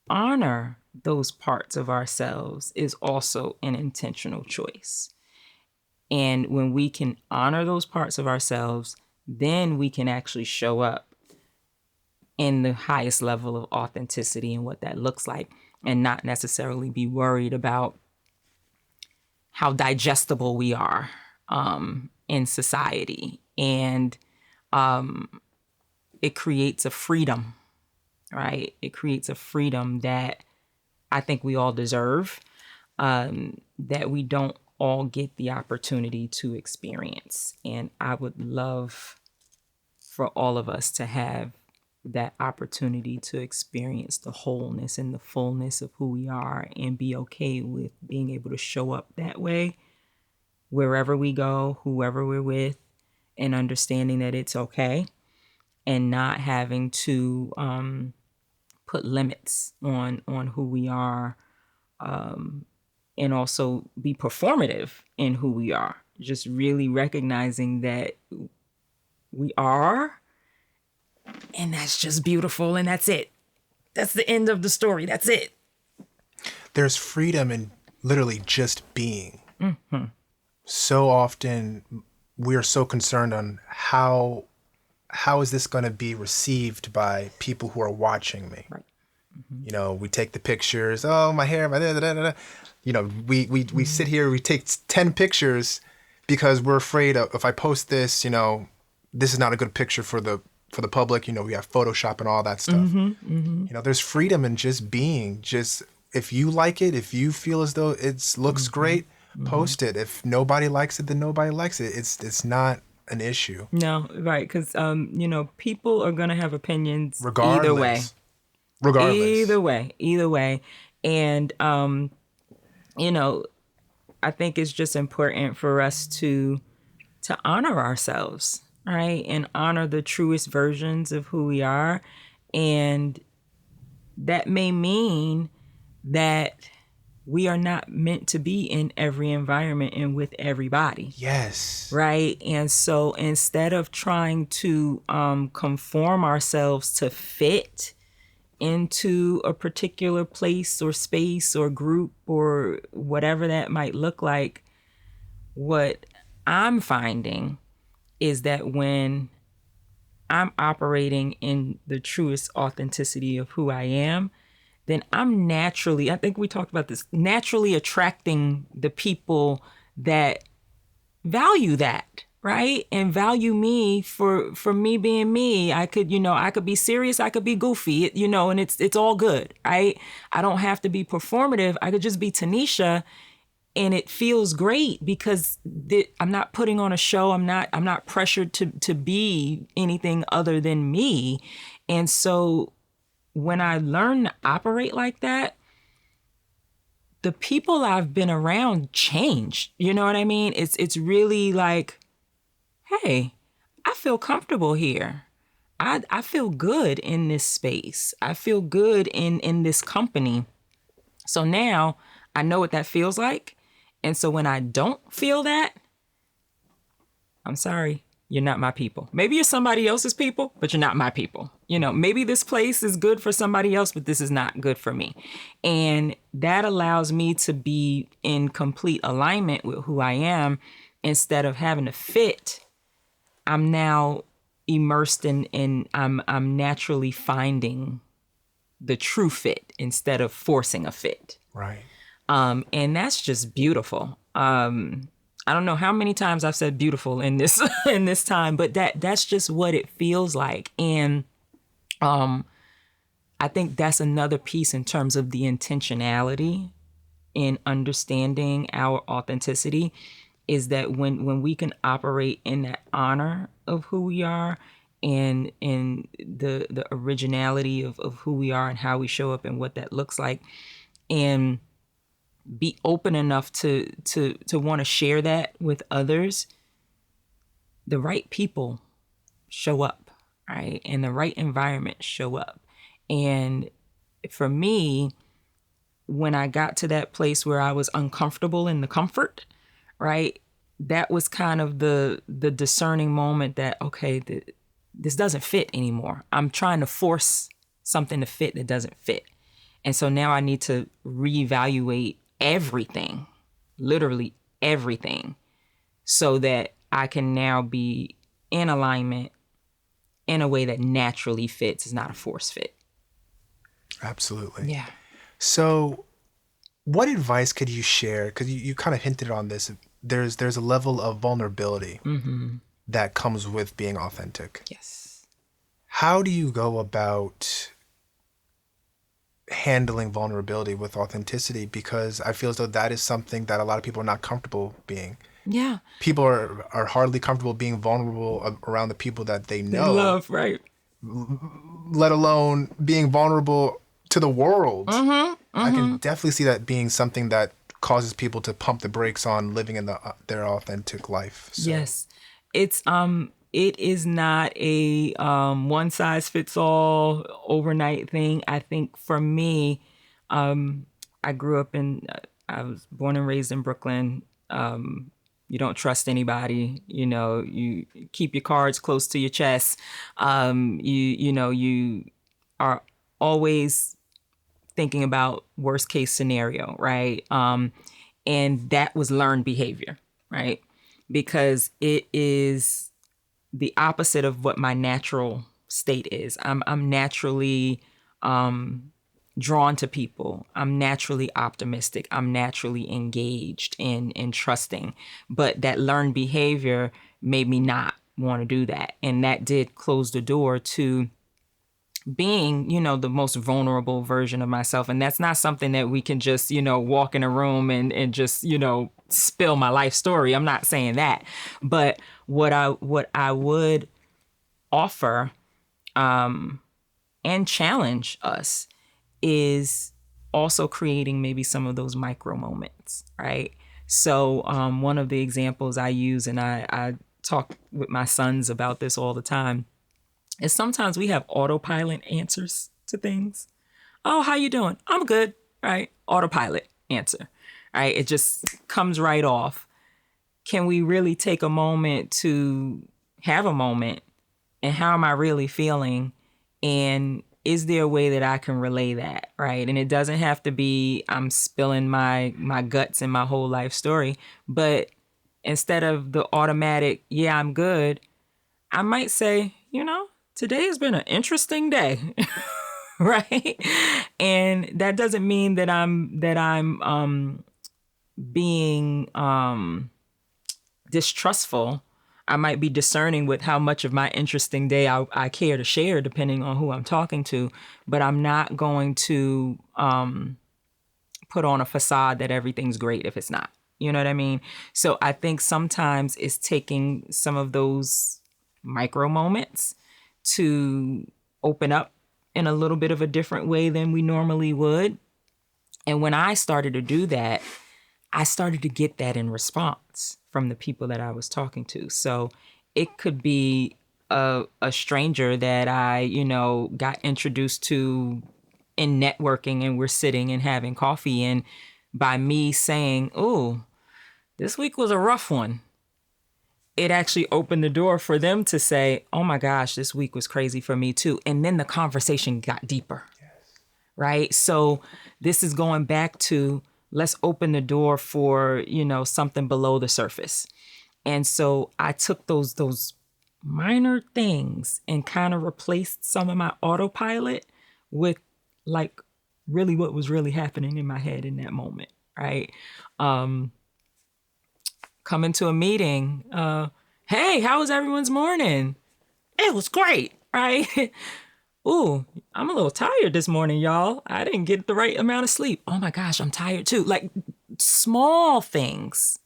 honor those parts of ourselves is also an intentional choice. And when we can honor those parts of ourselves, then we can actually show up in the highest level of authenticity and what that looks like, and not necessarily be worried about how digestible we are in society. And it creates a freedom, right? It creates a freedom that I think we all deserve, that we don't all get the opportunity to experience. And I would love for all of us to have that opportunity to experience the wholeness and the fullness of who we are, and be okay with being able to show up that way wherever we go, whoever we're with, and understanding that it's okay, and not having to put limits on who we are, and also be performative in who we are. Just really recognizing that we are, and that's just beautiful, and that's it. That's the end of the story. That's it. There's freedom in literally just being. Mm-hmm. So often we're so concerned on how is this going to be received by people who are watching me. Right. Mm-hmm. You know, we take the pictures. Oh, my hair, my da, da, da, da. You know, we sit here, we take 10 pictures because we're afraid of, if I post this, you know, this is not a good picture for the public. You know, we have Photoshop and all that stuff. Mm-hmm, mm-hmm. You know, there's freedom in just being. Just, if you like it, if you feel as though it looks great, post it. If nobody likes it, then nobody likes it. It's not an issue. No, right? Because you know, people are gonna have opinions regardless. Either way. Regardless. Either way, and you know, I think it's just important for us to to honor ourselves, right? And honor the truest versions of who we are. And that may mean that we are not meant to be in every environment and with everybody. Yes. Right. And so instead of trying to conform ourselves to fit into a particular place or space or group or whatever that might look like, what I'm finding is that when I'm operating in the truest authenticity of who I am, then I'm naturally, I think we talked about this, naturally attracting the people that value that, right? And value me for me being me. I could, I could be serious, I could be goofy, and it's all good, right? I don't have to be performative. I could just be Tanesha, and it feels great because I'm not putting on a show. I'm not pressured to be anything other than me. And so when I learn to operate like that, the people I've been around change. You know what I mean? It's really like, hey, I feel comfortable here. I feel good in this space. I feel good in this company. So now I know what that feels like. And so when I don't feel that, I'm sorry, you're not my people. Maybe you're somebody else's people, but you're not my people. Maybe this place is good for somebody else, but this is not good for me. And that allows me to be in complete alignment with who I am instead of having to fit. I'm now immersed in I'm naturally finding the true fit instead of forcing a fit. Right. And that's just beautiful. I don't know how many times I've said beautiful in this in this time, but that's just what it feels like. And I think that's another piece in terms of the intentionality in understanding our authenticity, is that when we can operate in that honor of who we are and in the originality of who we are and how we show up and what that looks like, and be open enough to want to share that with others, the right people show up, right? And the right environment show up. And for me, when I got to that place where I was uncomfortable in the comfort, right? That was kind of the discerning moment that, okay, this doesn't fit anymore. I'm trying to force something to fit that doesn't fit. And so now I need to reevaluate everything, literally everything, so that I can now be in alignment in a way that naturally fits. It's not a force fit. Absolutely. Yeah. So what advice could you share? Because you kind of hinted on this. There's a level of vulnerability that comes with being authentic. Yes. How do you go about handling vulnerability with authenticity? Because I feel as though that is something that a lot of people are not comfortable being. Yeah. People are hardly comfortable being vulnerable around the people that they know. They love, right. Let alone being vulnerable to the world. I can definitely see that being something that causes people to pump the brakes on living in their authentic life. So. Yes. It is not a one size fits all overnight thing. I think for me, I grew up I was born and raised in Brooklyn. You don't trust anybody. You keep your cards close to your chest. You are always thinking about worst case scenario, right? And that was learned behavior, right? Because it is the opposite of what my natural state is. I'm naturally drawn to people. I'm naturally optimistic. I'm naturally engaged and trusting. But that learned behavior made me not want to do that. And that did close the door to being, the most vulnerable version of myself. And that's not something that we can just, walk in a room and just, spill my life story. I'm not saying that. But what I would offer and challenge us is also creating maybe some of those micro moments, right? So one of the examples I use, and I talk with my sons about this all the time, is sometimes we have autopilot answers to things. Oh, how you doing? I'm good, right? Autopilot answer, right? It just comes right off. Can we really take a moment to have a moment, and how am I really feeling? And is there a way that I can relay that, right? And it doesn't have to be I'm spilling my guts and my whole life story, but instead of the automatic, yeah, I'm good, I might say, today has been an interesting day. Right? And that doesn't mean that I'm being distrustful. I might be discerning with how much of my interesting day I care to share, depending on who I'm talking to. But I'm not going to put on a facade that everything's great if it's not. You know what I mean? So I think sometimes it's taking some of those micro moments to open up in a little bit of a different way than we normally would. And when I started to do that, I started to get that in response from the people that I was talking to. So it could be a stranger that I, got introduced to in networking, and we're sitting and having coffee. And by me saying, oh, this week was a rough one, it actually opened the door for them to say, oh my gosh, this week was crazy for me too. And then the conversation got deeper, right? So this is going back to, let's open the door for, something below the surface. And so I took those minor things and kind of replaced some of my autopilot with like really what was really happening in my head in that moment, right? Coming to a meeting, hey, how was everyone's morning? It was great, right? Ooh, I'm a little tired this morning, y'all. I didn't get the right amount of sleep. Oh my gosh, I'm tired too. Like small things.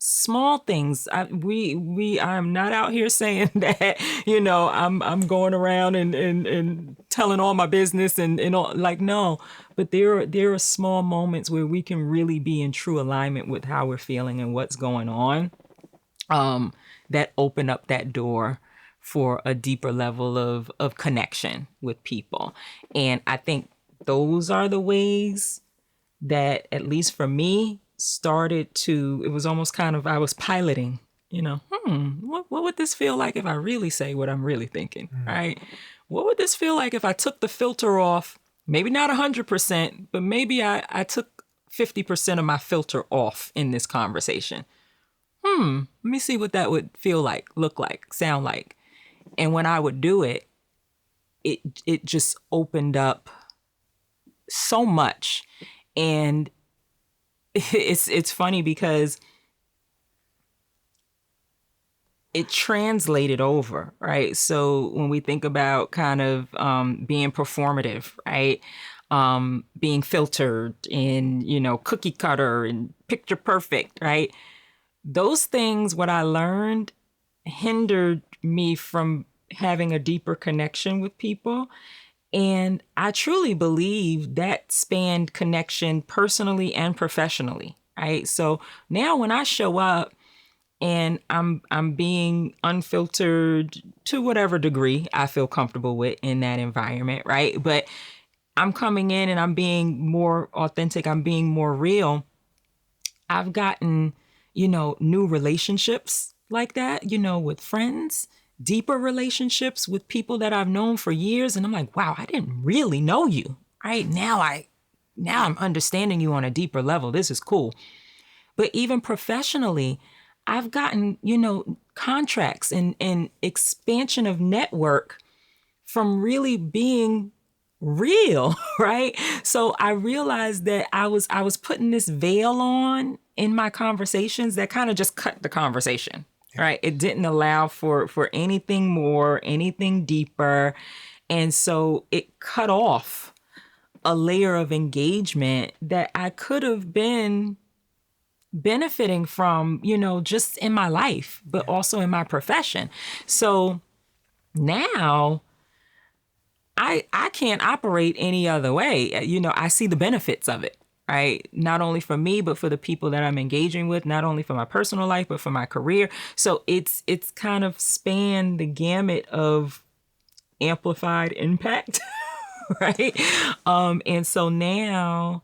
I'm not out here saying that, I'm going around and telling all my business and all, like, no, but there are small moments where we can really be in true alignment with how we're feeling and what's going on, that open up that door for a deeper level of connection with people. And I think those are the ways that, at least for me, it was almost kind of, I was piloting, what would this feel like if I really say what I'm really thinking, right? What would this feel like if I took the filter off? Maybe not 100%, but maybe I took 50% of my filter off in this conversation. Let me see what that would feel like, look like, sound like. And when I would do it, it just opened up so much. And it's funny because it translated over, right? So when we think about kind of being performative, right? Being filtered and, cookie cutter and picture perfect, right? Those things, what I learned, hindered me from having a deeper connection with people. And I truly believe that spanned connection personally and professionally, right? So now when I show up and I'm being unfiltered to whatever degree I feel comfortable with in that environment, right? But I'm coming in and I'm being more authentic, I'm being more real. I've gotten, new relationships like that, with friends, deeper relationships with people that I've known for years. And I'm like, wow, I didn't really know you, right? Now I'm understanding you on a deeper level. This is cool. But even professionally, I've gotten, contracts and expansion of network from really being real, right? So I realized that I was putting this veil on in my conversations that kind of just cut the conversation, right? It didn't allow for anything more, anything deeper. And so it cut off a layer of engagement that I could have been benefiting from, just in my life, but also in my profession. So now I can't operate any other way. I see the benefits of it, right? Not only for me, but for the people that I'm engaging with, not only for my personal life, but for my career. So it's kind of spanned the gamut of amplified impact, right? And so now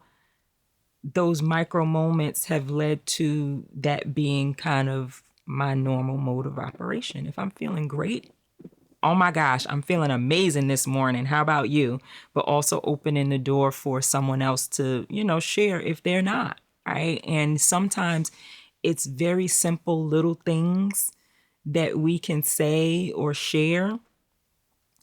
those micro moments have led to that being kind of my normal mode of operation. If I'm feeling great, oh my gosh, I'm feeling amazing this morning. How about you? But also opening the door for someone else to, share if they're not, right? And sometimes it's very simple little things that we can say or share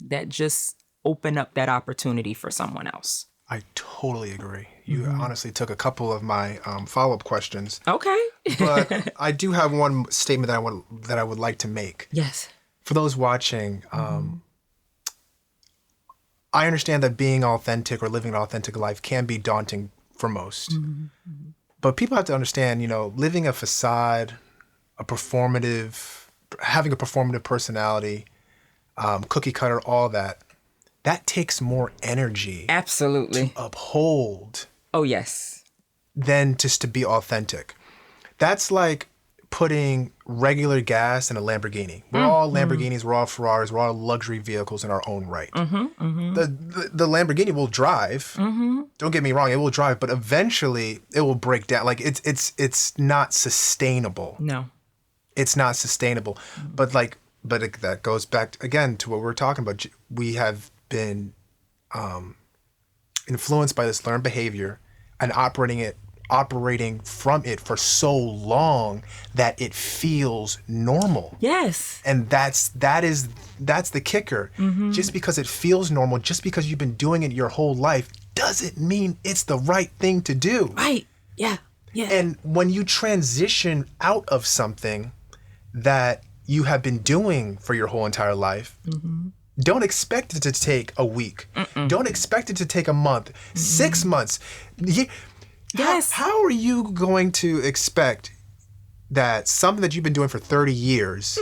that just open up that opportunity for someone else. I totally agree. You honestly took a couple of my follow-up questions. Okay. But I do have one statement that I would like to make. Yes. For those watching, I understand that being authentic or living an authentic life can be daunting for most. But people have to understand, living a facade, having a performative personality, cookie cutter, all that takes more energy. Absolutely. To uphold. Oh, yes. Than just to be authentic. That's like putting regular gas in a Lamborghini. We're all Lamborghinis, we're all Ferraris, we're all luxury vehicles in our own right. The Lamborghini will drive. Don't get me wrong, it will drive, but eventually it will break down. Like it's not sustainable. No. It's not sustainable. But that goes back again to what we were talking about. We have been influenced by this learned behavior and operating from it for so long that it feels normal. Yes. And that's the kicker. Just because it feels normal, just because you've been doing it your whole life, doesn't mean it's the right thing to do. Right. Yeah. Yeah. And when you transition out of something that you have been doing for your whole entire life, don't expect it to take a week. Don't expect it to take a month, 6 months. Yes. How are you going to expect that something that you've been doing for 30 years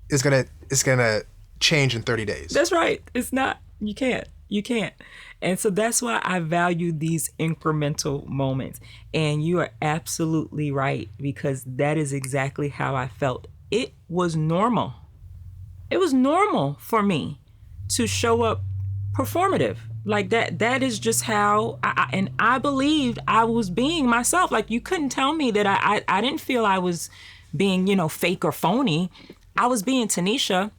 is gonna change in 30 days? That's right. It's not. You can't. And so that's why I value these incremental moments. And you are absolutely right, because that is exactly how I felt. It was normal. It was normal for me to show up performative like that. That is just how I believed I was being myself. Like, you couldn't tell me that I didn't feel I was being, fake or phony. I was being Tanesha,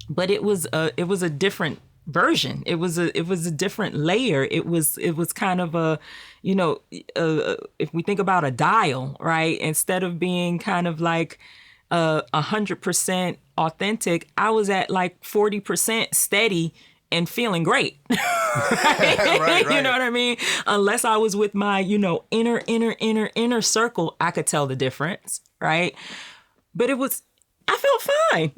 but it was a different version. It was a different layer. It was kind of a, if we think about a dial, right? Instead of being kind of like 100% authentic, I was at like 40% steady and feeling great. Right? You know what I mean? Unless I was with my, inner circle, I could tell the difference, right? But I felt fine.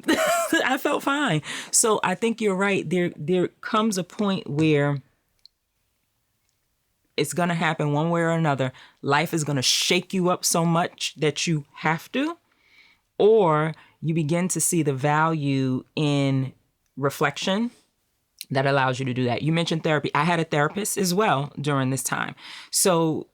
I felt fine. So I think you're right. There comes a point where it's going to happen one way or another. Life is going to shake you up so much that you have to, or you begin to see the value in reflection that allows you to do that. You mentioned therapy. I had a therapist as well during this time. So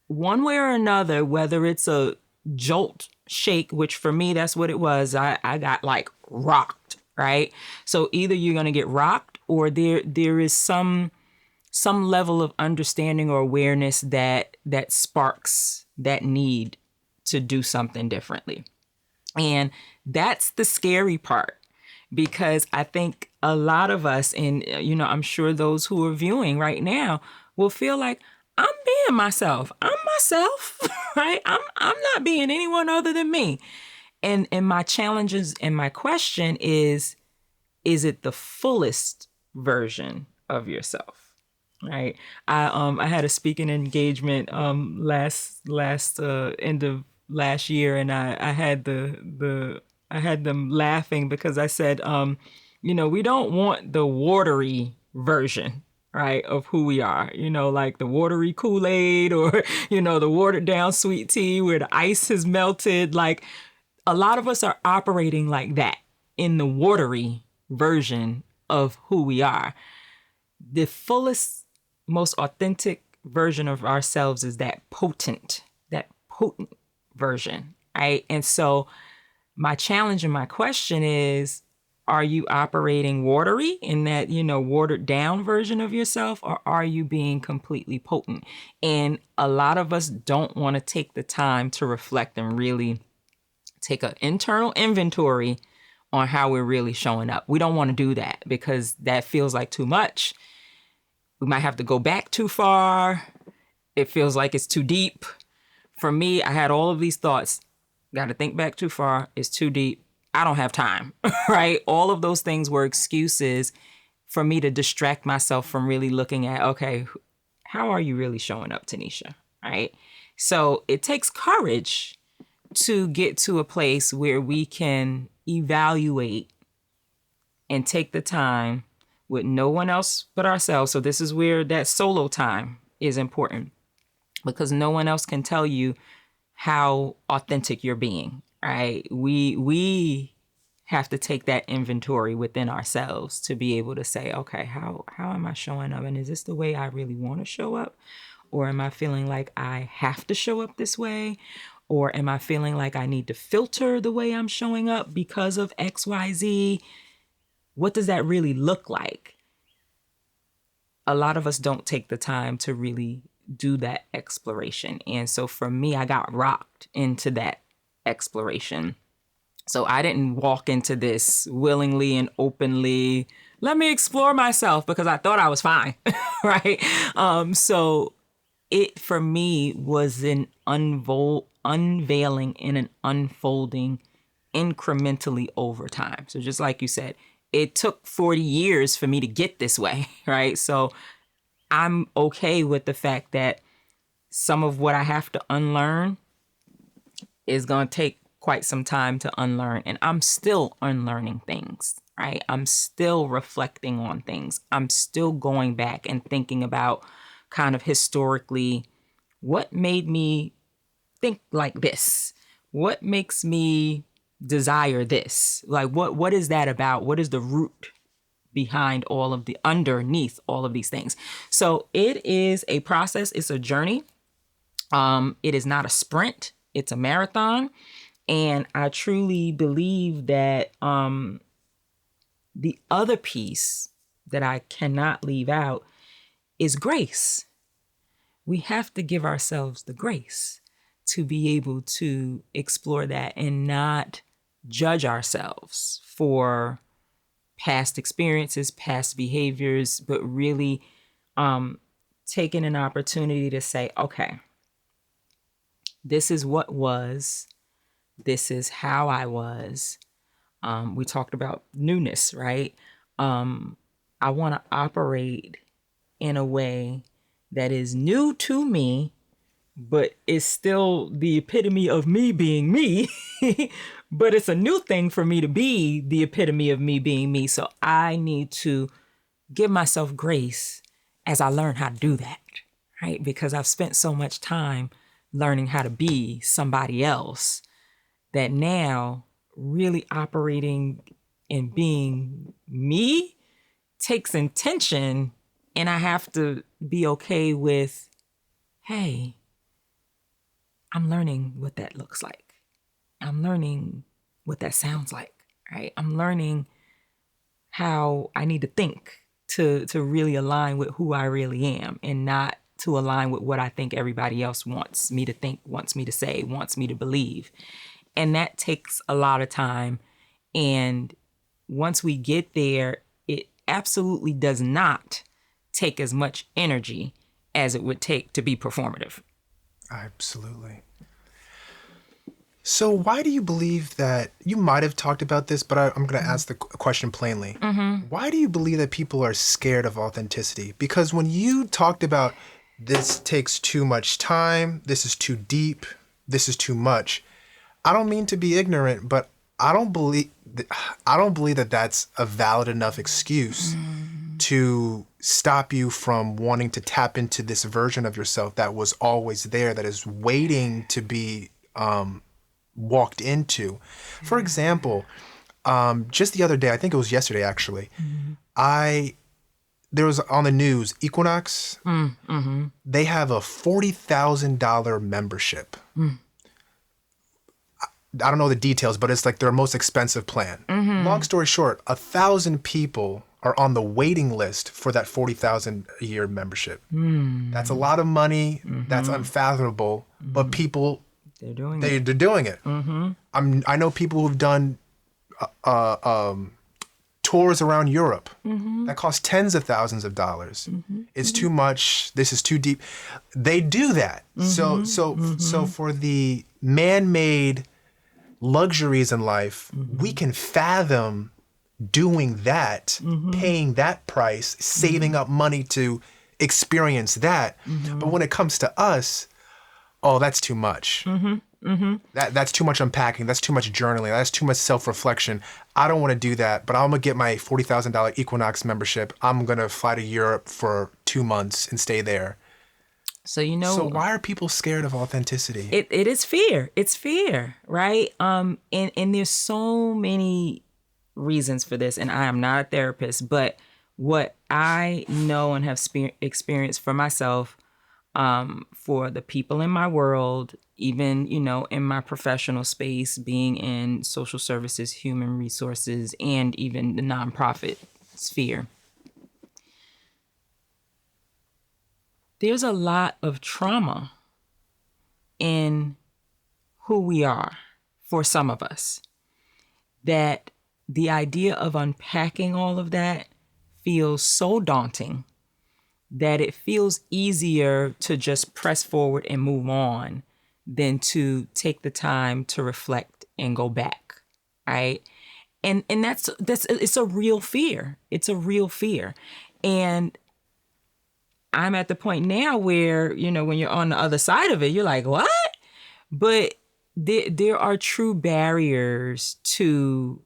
one way or another, whether it's a jolt shake, which for me, that's what it was. I got like rocked, right? So either you're going to get rocked, or there is some level of understanding or awareness that sparks that need to do something differently. And that's the scary part, because I think a lot of us, and I'm sure those who are viewing right now will feel like, I'm being myself. I'm myself, right? I'm not being anyone other than me. And my challenges and my question is it the fullest version of yourself, right? I had a speaking engagement last end of last year, and I had I had them laughing because I said, we don't want the watery version, right, of who we are, like the watery Kool-Aid, or, the watered down sweet tea where the ice has melted. Like, a lot of us are operating like that in the watery version of who we are. The fullest, most authentic version of ourselves is that potent version, right? And so my challenge and my question is, are you operating watery in that, watered down version of yourself, or are you being completely potent? And a lot of us don't want to take the time to reflect and really take an internal inventory on how we're really showing up. We don't want to do that because that feels like too much. We might have to go back too far. It feels like it's too deep. For me, I had all of these thoughts. Got to think back too far. It's too deep. I don't have time, right? All of those things were excuses for me to distract myself from really looking at, okay, how are you really showing up, Tanesha, right? So it takes courage to get to a place where we can evaluate and take the time with no one else but ourselves. So this is where that solo time is important, because no one else can tell you how authentic you're being, right? We have to take that inventory within ourselves to be able to say, okay, how am I showing up? And is this the way I really want to show up? Or am I feeling like I have to show up this way? Or am I feeling like I need to filter the way I'm showing up because of X, Y, Z? What does that really look like? A lot of us don't take the time to really do that exploration. And so for me, I got rocked into that exploration. So I didn't walk into this willingly and openly, let me explore myself, because I thought I was fine, right? So it, for me, was an unveiling and an unfolding incrementally over time. So just like you said, it took 40 years for me to get this way, right? So I'm okay with the fact that some of what I have to unlearn is going to take quite some time to unlearn. And I'm still unlearning things, right? I'm still reflecting on things. I'm still going back and thinking about kind of historically, what made me think like this? What makes me desire this? Like, what is that about? What is the root behind underneath all of these things? So it is a process. It's a journey. It is not a sprint. It's a marathon. And I truly believe that the other piece that I cannot leave out is grace. We have to give ourselves the grace to be able to explore that and not judge ourselves for past experiences, past behaviors, but really taking an opportunity to say, okay, this is what was, this is how I was. We talked about newness, right? I want to operate in a way that is new to me, but is still the epitome of me being me. But it's a new thing for me to be the epitome of me being me. So I need to give myself grace as I learn how to do that, right? Because I've spent so much time learning how to be somebody else that now really operating and being me takes intention. And I have to be okay with, hey, I'm learning what that looks like. I'm learning what that sounds like, right? I'm learning how I need to think to really align with who I really am, and not to align with what I think everybody else wants me to think, wants me to say, wants me to believe. And that takes a lot of time. And once we get there, it absolutely does not take as much energy as it would take to be performative. Absolutely. So why do you believe that, you might have talked about this, but I'm going to ask the question plainly. Why do you believe that people are scared of authenticity? Because when you talked about this takes too much time, this is too deep, this is too much, I don't mean to be ignorant, but I don't believe that that's a valid enough excuse to stop you from wanting to tap into this version of yourself that was always there, that is waiting to be walked into. For example, just the other day, I think it was yesterday actually, I there was on the news, Equinox, they have a $40,000 membership. I don't know the details, but it's like their most expensive plan. Long story short, 1,000 people are on the waiting list for that $40,000 a year membership. That's a lot of money. That's unfathomable. But people, They're doing they're doing it. I know people who've done tours around Europe that cost tens of thousands of dollars. It's too much. This is too deep. They do that. So for the man-made luxuries in life, we can fathom doing that, paying that price, saving up money to experience that. But when it comes to us, oh, that's too much. That's too much unpacking. That's too much journaling. That's too much self-reflection. I don't want to do that, but I'm going to get my $40,000 Equinox membership. I'm going to fly to Europe for 2 months and stay there. So, So why are people scared of authenticity? it is fear. It's fear, right? And there's so many reasons for this, and I am not a therapist, but what I know and have experienced for myself, for the people in my world, even, in my professional space, being in social services, human resources, and even the nonprofit sphere. There's a lot of trauma in who we are for some of us, that the idea of unpacking all of that feels so daunting that it feels easier to just press forward and move on than to take the time to reflect and go back, right? And that's it's a real fear. It's a real fear. And I'm at the point now where, when you're on the other side of it, you're like, what? But there are true barriers to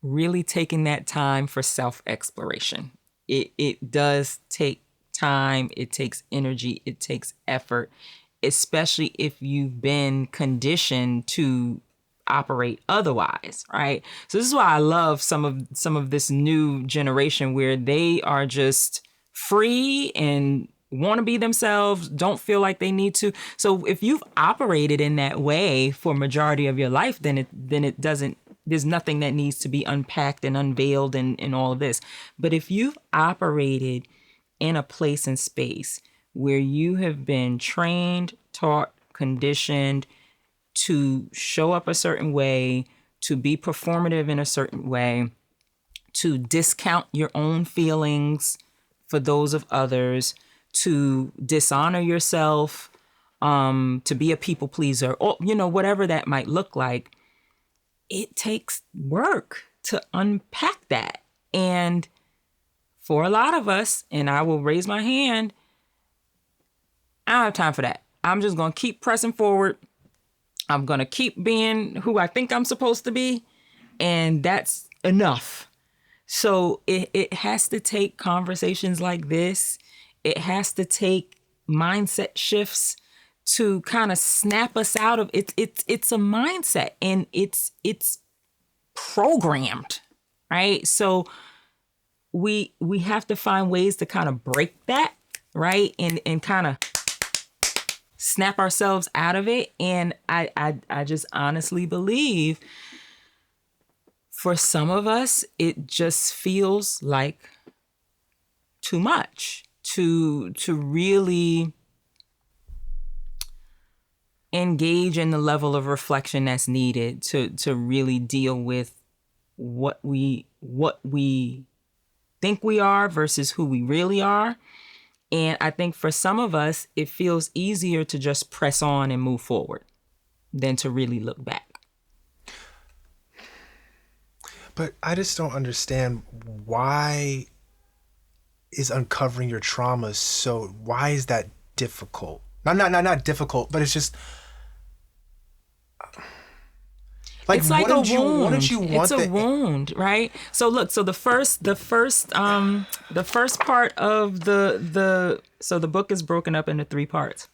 really taking that time for self-exploration. It does take time. It takes energy. It takes effort, especially if you've been conditioned to operate otherwise, right? So this is why I love some of this new generation where they are just free and want to be themselves, don't feel like they need to. So if you've operated in that way for majority of your life, then it doesn't, there's nothing that needs to be unpacked and unveiled and all of this. But if you've operated in a place and space where you have been trained, taught, conditioned to show up a certain way, to be performative in a certain way, to discount your own feelings for those of others, to dishonor yourself, to be a people pleaser, or, whatever that might look like, it takes work to unpack that. And for a lot of us, and I will raise my hand, I don't have time for that. I'm just going to keep pressing forward. I'm going to keep being who I think I'm supposed to be. And that's enough. So it has to take conversations like this. It has to take mindset shifts to kind of snap us out of it. It's a mindset, and it's programmed, right? So we have to find ways to kind of break that, right? And kind of snap ourselves out of it. And I just honestly believe for some of us, it just feels like too much to really engage in the level of reflection that's needed to really deal with what we think we are versus who we really are. And I think for some of us, it feels easier to just press on and move forward than to really look back. But I just don't understand, why is uncovering your trauma why is that difficult? Not difficult, but it's just like, it's like a wound. It's a wound, right? So look, so the first part of so the book is broken up into 3 parts.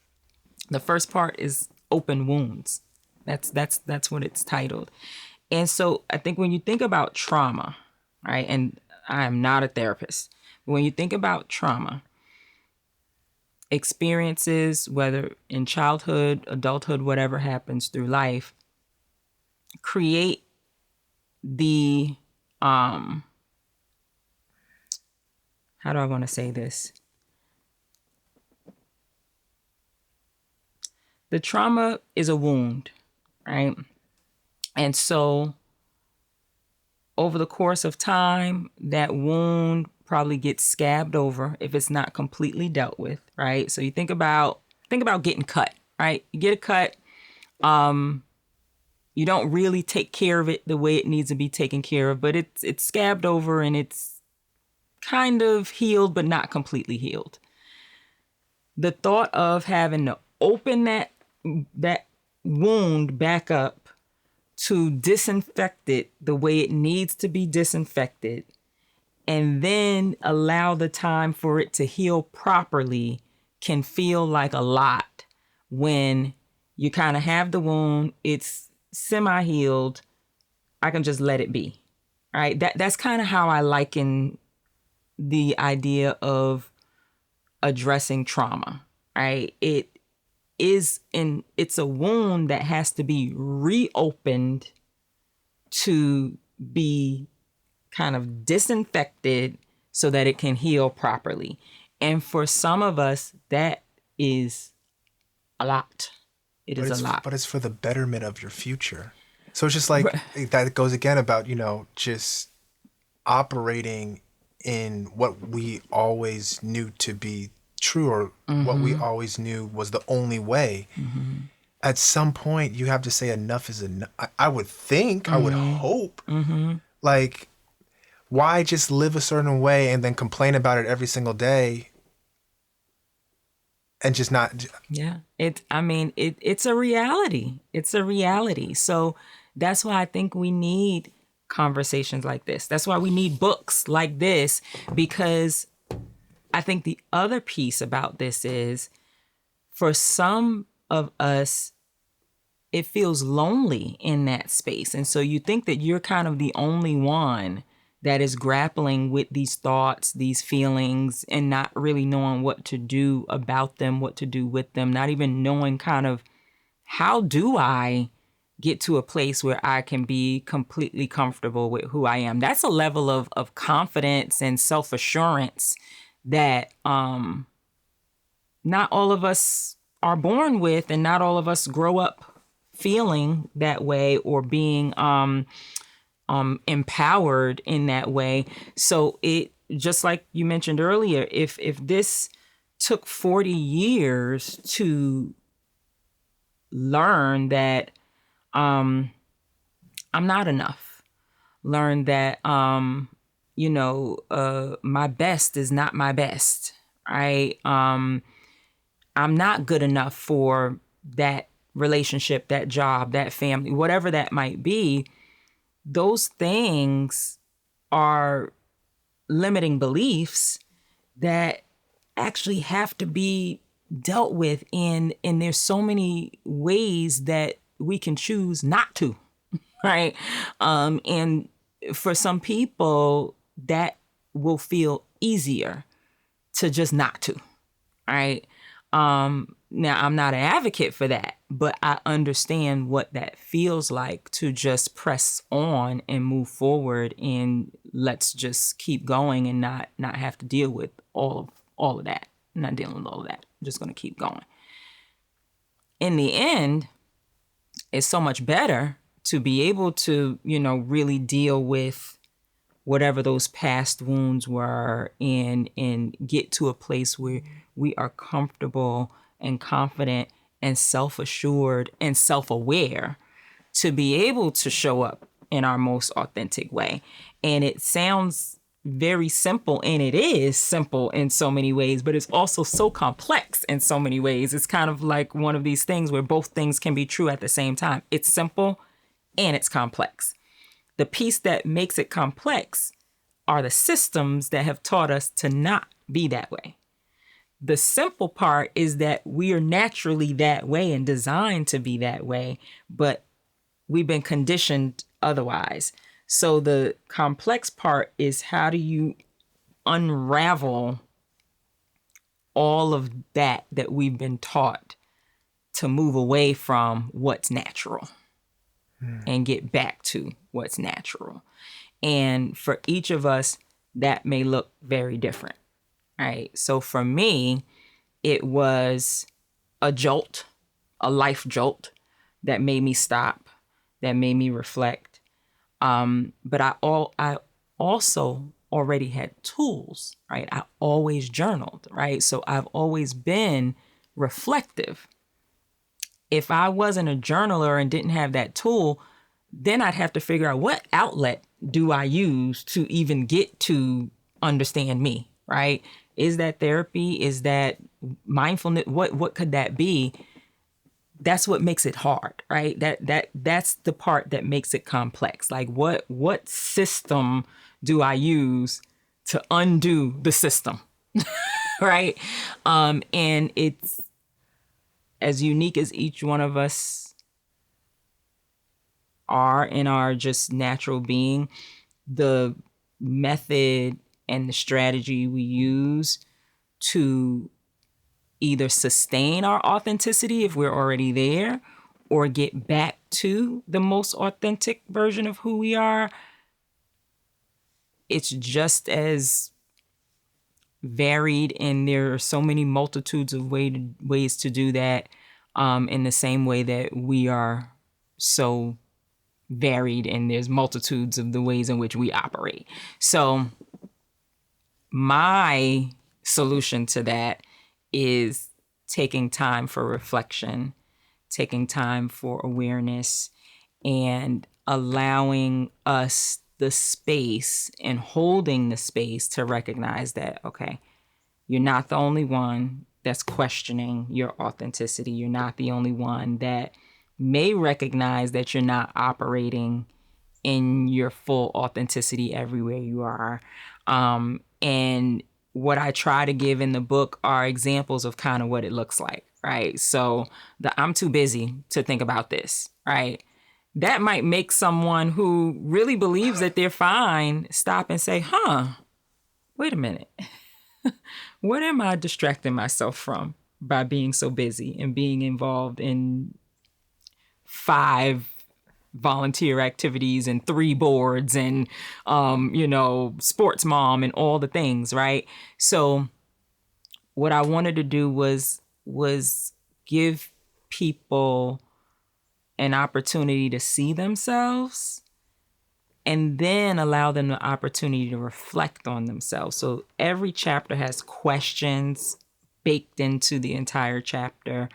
The first part is open wounds. That's what it's titled. And so I think when you think about trauma, right? And I am not a therapist. When you think about trauma, experiences, whether in childhood, adulthood, whatever happens through life, create the, how do I want to say this? The trauma is a wound, right? And so over the course of time, that wound probably gets scabbed over if it's not completely dealt with, right? So you think about getting cut, right? You get a cut, you don't really take care of it the way it needs to be taken care of, but it's scabbed over and it's kind of healed, but not completely healed. The thought of having to open that wound back up to disinfect it the way it needs to be disinfected, and then allow the time for it to heal properly can feel like a lot when you kind of have the wound, it's semi-healed, I can just let it be, right? That's kind of how I liken the idea of addressing trauma, right? It's a wound that has to be reopened to be kind of disinfected so that it can heal properly. And for some of us, that is a lot. It is a lot. But it's for the betterment of your future. So it's just like that goes again about, just operating in what we always knew to be true, or what we always knew was the only way. At some point, you have to say enough is enough. I would think, I would hope. Like, why just live a certain way and then complain about it every single day and just not? Yeah, it's a reality. It's a reality. So that's why I think we need conversations like this. That's why we need books like this, because I think the other piece about this is, for some of us, it feels lonely in that space. And so you think that you're kind of the only one that is grappling with these thoughts, these feelings, and not really knowing what to do about them, what to do with them, not even knowing kind of, how do I get to a place where I can be completely comfortable with who I am? That's a level of confidence and self-assurance that not all of us are born with, and not all of us grow up feeling that way or being empowered in that way. So it, just like you mentioned earlier, if this took 40 years to learn that I'm not enough, learn that my best is not my best, right? I'm not good enough for that relationship, that job, that family, whatever that might be. Those things are limiting beliefs that actually have to be dealt with, and there's so many ways that we can choose not to, right? And for some people, that will feel easier to just not to, right? Now, I'm not an advocate for that, but I understand what that feels like, to just press on and move forward, and let's just keep going and not have to deal with all of that. I'm not dealing with all of that. I'm just going to keep going. In the end, it's so much better to be able to, really deal with whatever those past wounds were, and get to a place where we are comfortable and confident and self-assured and self-aware to be able to show up in our most authentic way. And it sounds very simple, and it is simple in so many ways, but it's also so complex in so many ways. It's kind of like one of these things where both things can be true at the same time. It's simple and it's complex. The piece that makes it complex are the systems that have taught us to not be that way. The simple part is that we are naturally that way and designed to be that way, but we've been conditioned otherwise. So the complex part is, how do you unravel all of that we've been taught to move away from what's natural and get back to what's natural? And for each of us, that may look very different, right? So for me, it was a jolt, a life jolt that made me stop, that made me reflect. But I also already had tools, right? I always journaled, right? So I've always been reflective. If I wasn't a journaler and didn't have that tool, then I'd have to figure out, what outlet do I use to even get to understand me, right? Is that therapy? Is that mindfulness? What could that be? That's what makes it hard, right? That's the part that makes it complex. Like, what system do I use to undo the system, right? And it's as unique as each one of us are in our just natural being. The method and the strategy we use to either sustain our authenticity if we're already there, or get back to the most authentic version of who we are, it's just as varied, and there are so many multitudes of ways to do that, in the same way that we are so varied and there's multitudes of the ways in which we operate. So my solution to that is taking time for reflection, taking time for awareness, and allowing us the space and holding the space to recognize that, okay, you're not the only one that's questioning your authenticity. You're not the only one that may recognize that you're not operating in your full authenticity everywhere you are. And what I try to give in the book are examples of kind of what it looks like, right? So I'm too busy to think about this, right? That might make someone who really believes that they're fine stop and say, wait a minute. What am I distracting myself from by being so busy and being involved in 5 volunteer activities and 3 boards and, sports mom and all the things, right? So what I wanted to do was give people an opportunity to see themselves, and then allow them the opportunity to reflect on themselves. So every chapter has questions baked into the entire chapter.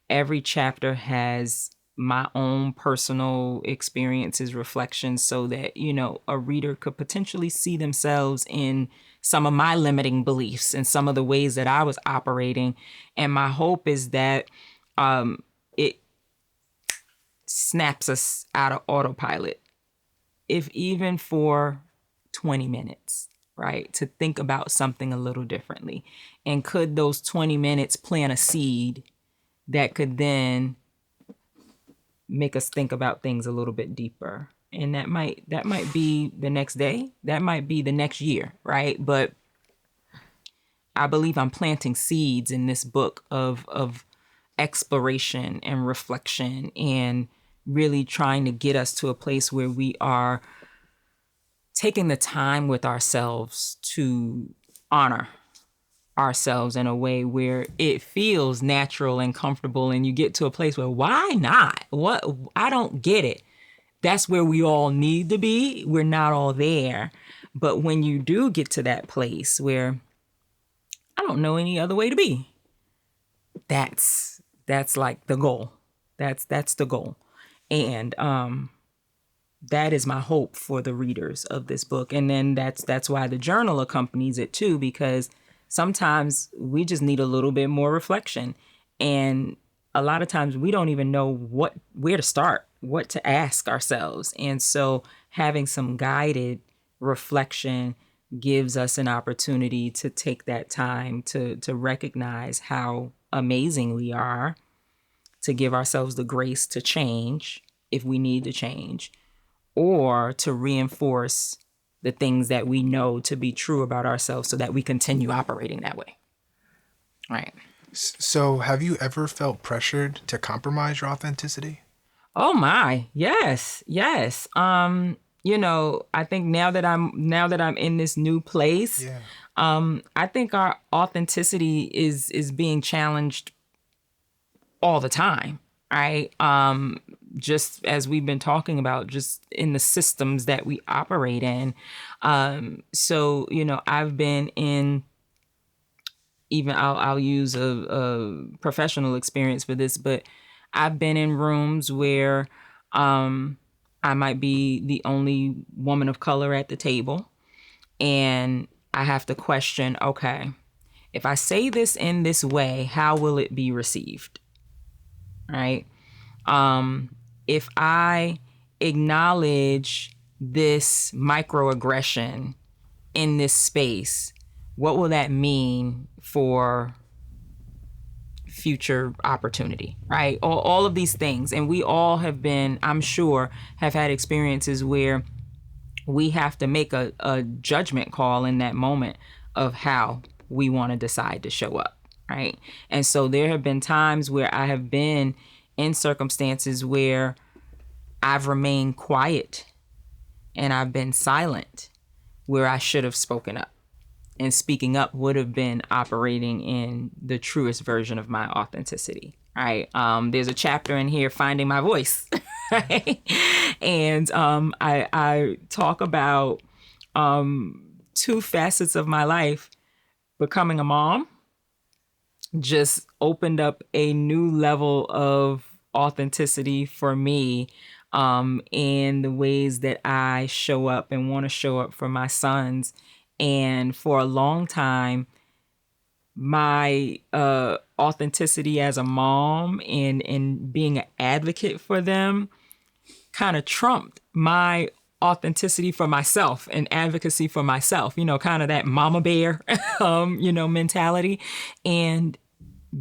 Every chapter has my own personal experiences, reflections, so that, a reader could potentially see themselves in some of my limiting beliefs and some of the ways that I was operating. And my hope is that it snaps us out of autopilot, if even for 20 minutes, right? To think about something a little differently. And could those 20 minutes plant a seed that could then make us think about things a little bit deeper? And that might be the next day, that might be the next year, right? But I believe I'm planting seeds in this book of exploration and reflection, and really trying to get us to a place where we are taking the time with ourselves to honor ourselves in a way where it feels natural and comfortable, and you get to a place where, why not? What? I don't get it. That's where we all need to be. We're not all there. But when you do get to that place where I don't know any other way to be, that's like the goal. That's the goal. And that is my hope for the readers of this book. And then that's why the journal accompanies it too, because sometimes we just need a little bit more reflection. And a lot of times we don't even know where to start, what to ask ourselves. And so having some guided reflection gives us an opportunity to take that time to recognize how amazing we are, to give ourselves the grace to change if we need to change, or to reinforce the things that we know to be true about ourselves so that we continue operating that way. Right. So have you ever felt pressured to compromise your authenticity? Oh my, yes, yes. I think now that I'm in this new place, Yeah. I think our authenticity is being challenged all the time, right? Just as we've been talking about, just in the systems that we operate in. So I've been in, even I'll use a professional experience for this, but I've been in rooms where I might be the only woman of color at the table, and I have to question, okay, if I say this in this way, how will it be received? Right? If I acknowledge this microaggression in this space, what will that mean for future opportunity, right? All of these things. And we all have been, I'm sure, have had experiences where we have to make a judgment call in that moment of how we want to decide to show up, right? And so there have been times where I have been in circumstances where I've remained quiet and I've been silent where I should have spoken up. And speaking up would have been operating in the truest version of my authenticity, right? There's a chapter in here, Finding My Voice, right? And I talk about two facets of my life. Becoming a mom just opened up a new level of authenticity for me, in the ways that I show up and want to show up for my sons. And for a long time, my authenticity as a mom and being an advocate for them kind of trumped my authenticity for myself and advocacy for myself, kind of that mama bear, mentality. And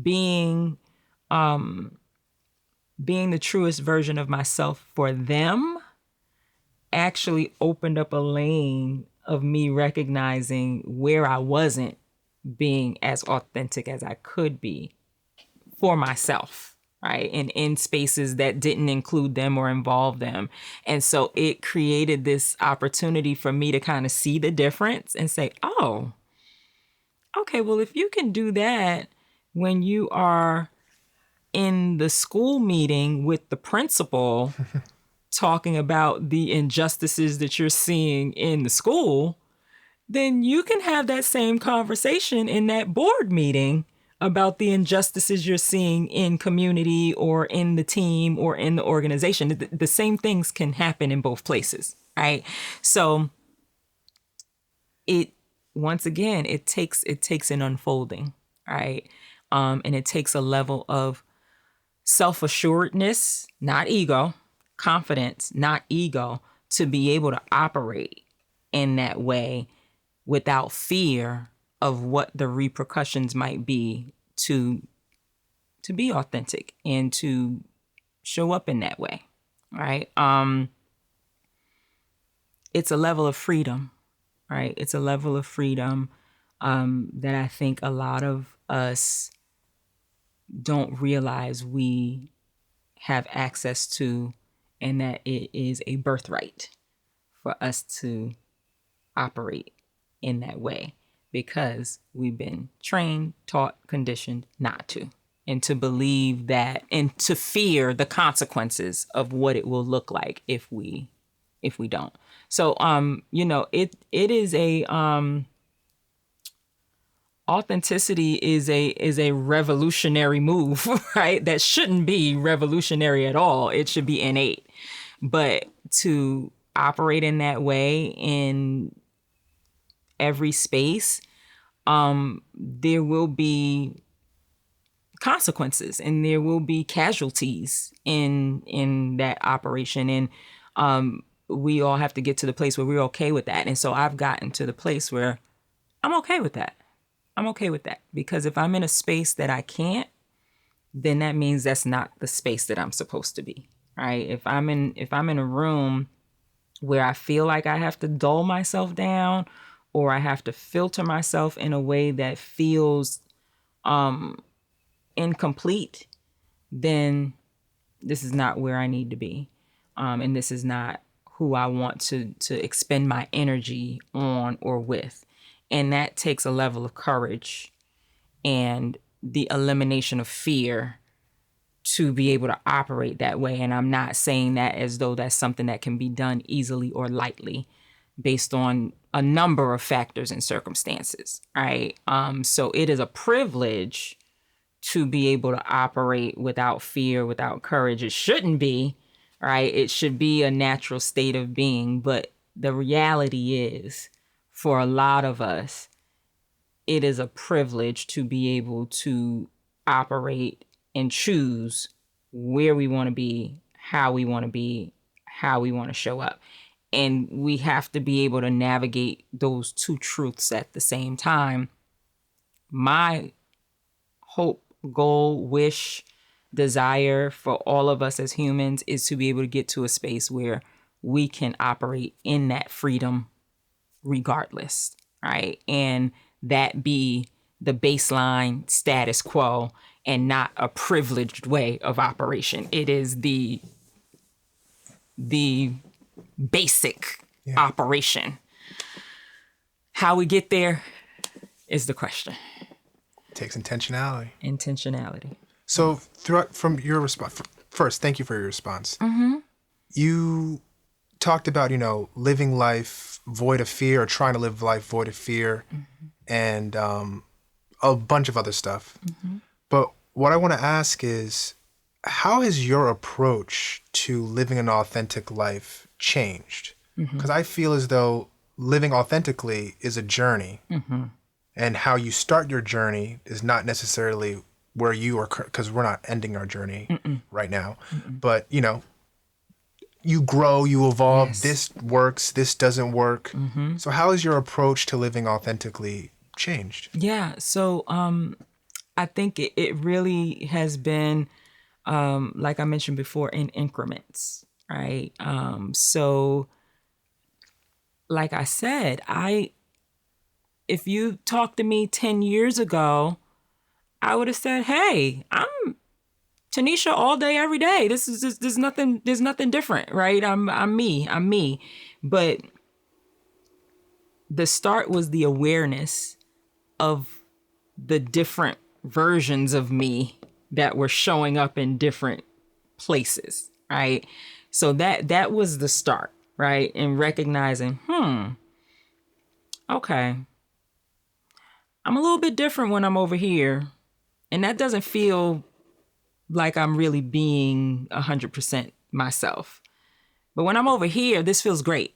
being the truest version of myself for them actually opened up a lane of me recognizing where I wasn't being as authentic as I could be for myself, right? And in spaces that didn't include them or involve them. And so it created this opportunity for me to kind of see the difference and say, oh, okay, well, if you can do that when you are in the school meeting with the principal talking about the injustices that you're seeing in the school, then you can have that same conversation in that board meeting about the injustices you're seeing in community or in the team or in the organization. The same things can happen in both places, right? So once again, it takes an unfolding, right? And it takes a level of self-assuredness, not ego, confidence, not ego, to be able to operate in that way without fear of what the repercussions might be to be authentic and to show up in that way, right? It's a level of freedom, right? It's a level of freedom that I think a lot of us don't realize we have access to, and that it is a birthright for us to operate in that way because we've been trained, taught, conditioned not to, and to believe that, and to fear the consequences of what it will look like if we don't. So it is a authenticity is a revolutionary move, right? That shouldn't be revolutionary at all. It should be innate. But to operate in that way in every space, there will be consequences and there will be casualties in that operation. And we all have to get to the place where we're okay with that. And so I've gotten to the place where I'm okay with that. I'm okay with that, because if I'm in a space that I can't, then that means that's not the space that I'm supposed to be, right? If I'm in a room where I feel like I have to dull myself down or I have to filter myself in a way that feels incomplete, then this is not where I need to be. And this is not who I want to expend my energy on or with. And that takes a level of courage and the elimination of fear to be able to operate that way. And I'm not saying that as though that's something that can be done easily or lightly based on a number of factors and circumstances, right? So it is a privilege to be able to operate without fear, without courage. It shouldn't be, right? It should be a natural state of being. But the reality is, for a lot of us, it is a privilege to be able to operate and choose where we want to be, how we want to be, how we want to show up. And we have to be able to navigate those two truths at the same time. My hope, goal, wish, desire for all of us as humans is to be able to get to a space where we can operate in that freedom regardless, right? And that be the baseline status quo and not a privileged way of operation. It is the basic operation. How we get there is the question. It takes intentionality. Intentionality. So throughout from your response, first, thank you for your response. Mm-hmm. You talked about, living life void of fear or trying to live life void of fear and a bunch of other stuff. Mm-hmm. But what I want to ask is, how has your approach to living an authentic life changed? Because I feel as though living authentically is a journey. Mm-hmm. And how you start your journey is not necessarily where you are, because we're not ending our journey right now. But, you grow, you evolve, yes. This works, this doesn't work. Mm-hmm. So how has your approach to living authentically changed? Yeah, so I think it really has been, like I mentioned before, in increments, right? So like I said, if you talked to me 10 years ago, I would have said, hey, I'm Tanesha all day, every day. There's nothing different, right? I'm me. But the start was the awareness of the different versions of me that were showing up in different places, right? So that was the start, right? In recognizing, okay, I'm a little bit different when I'm over here. And that doesn't feel like I'm really being 100% myself. But when I'm over here, this feels great.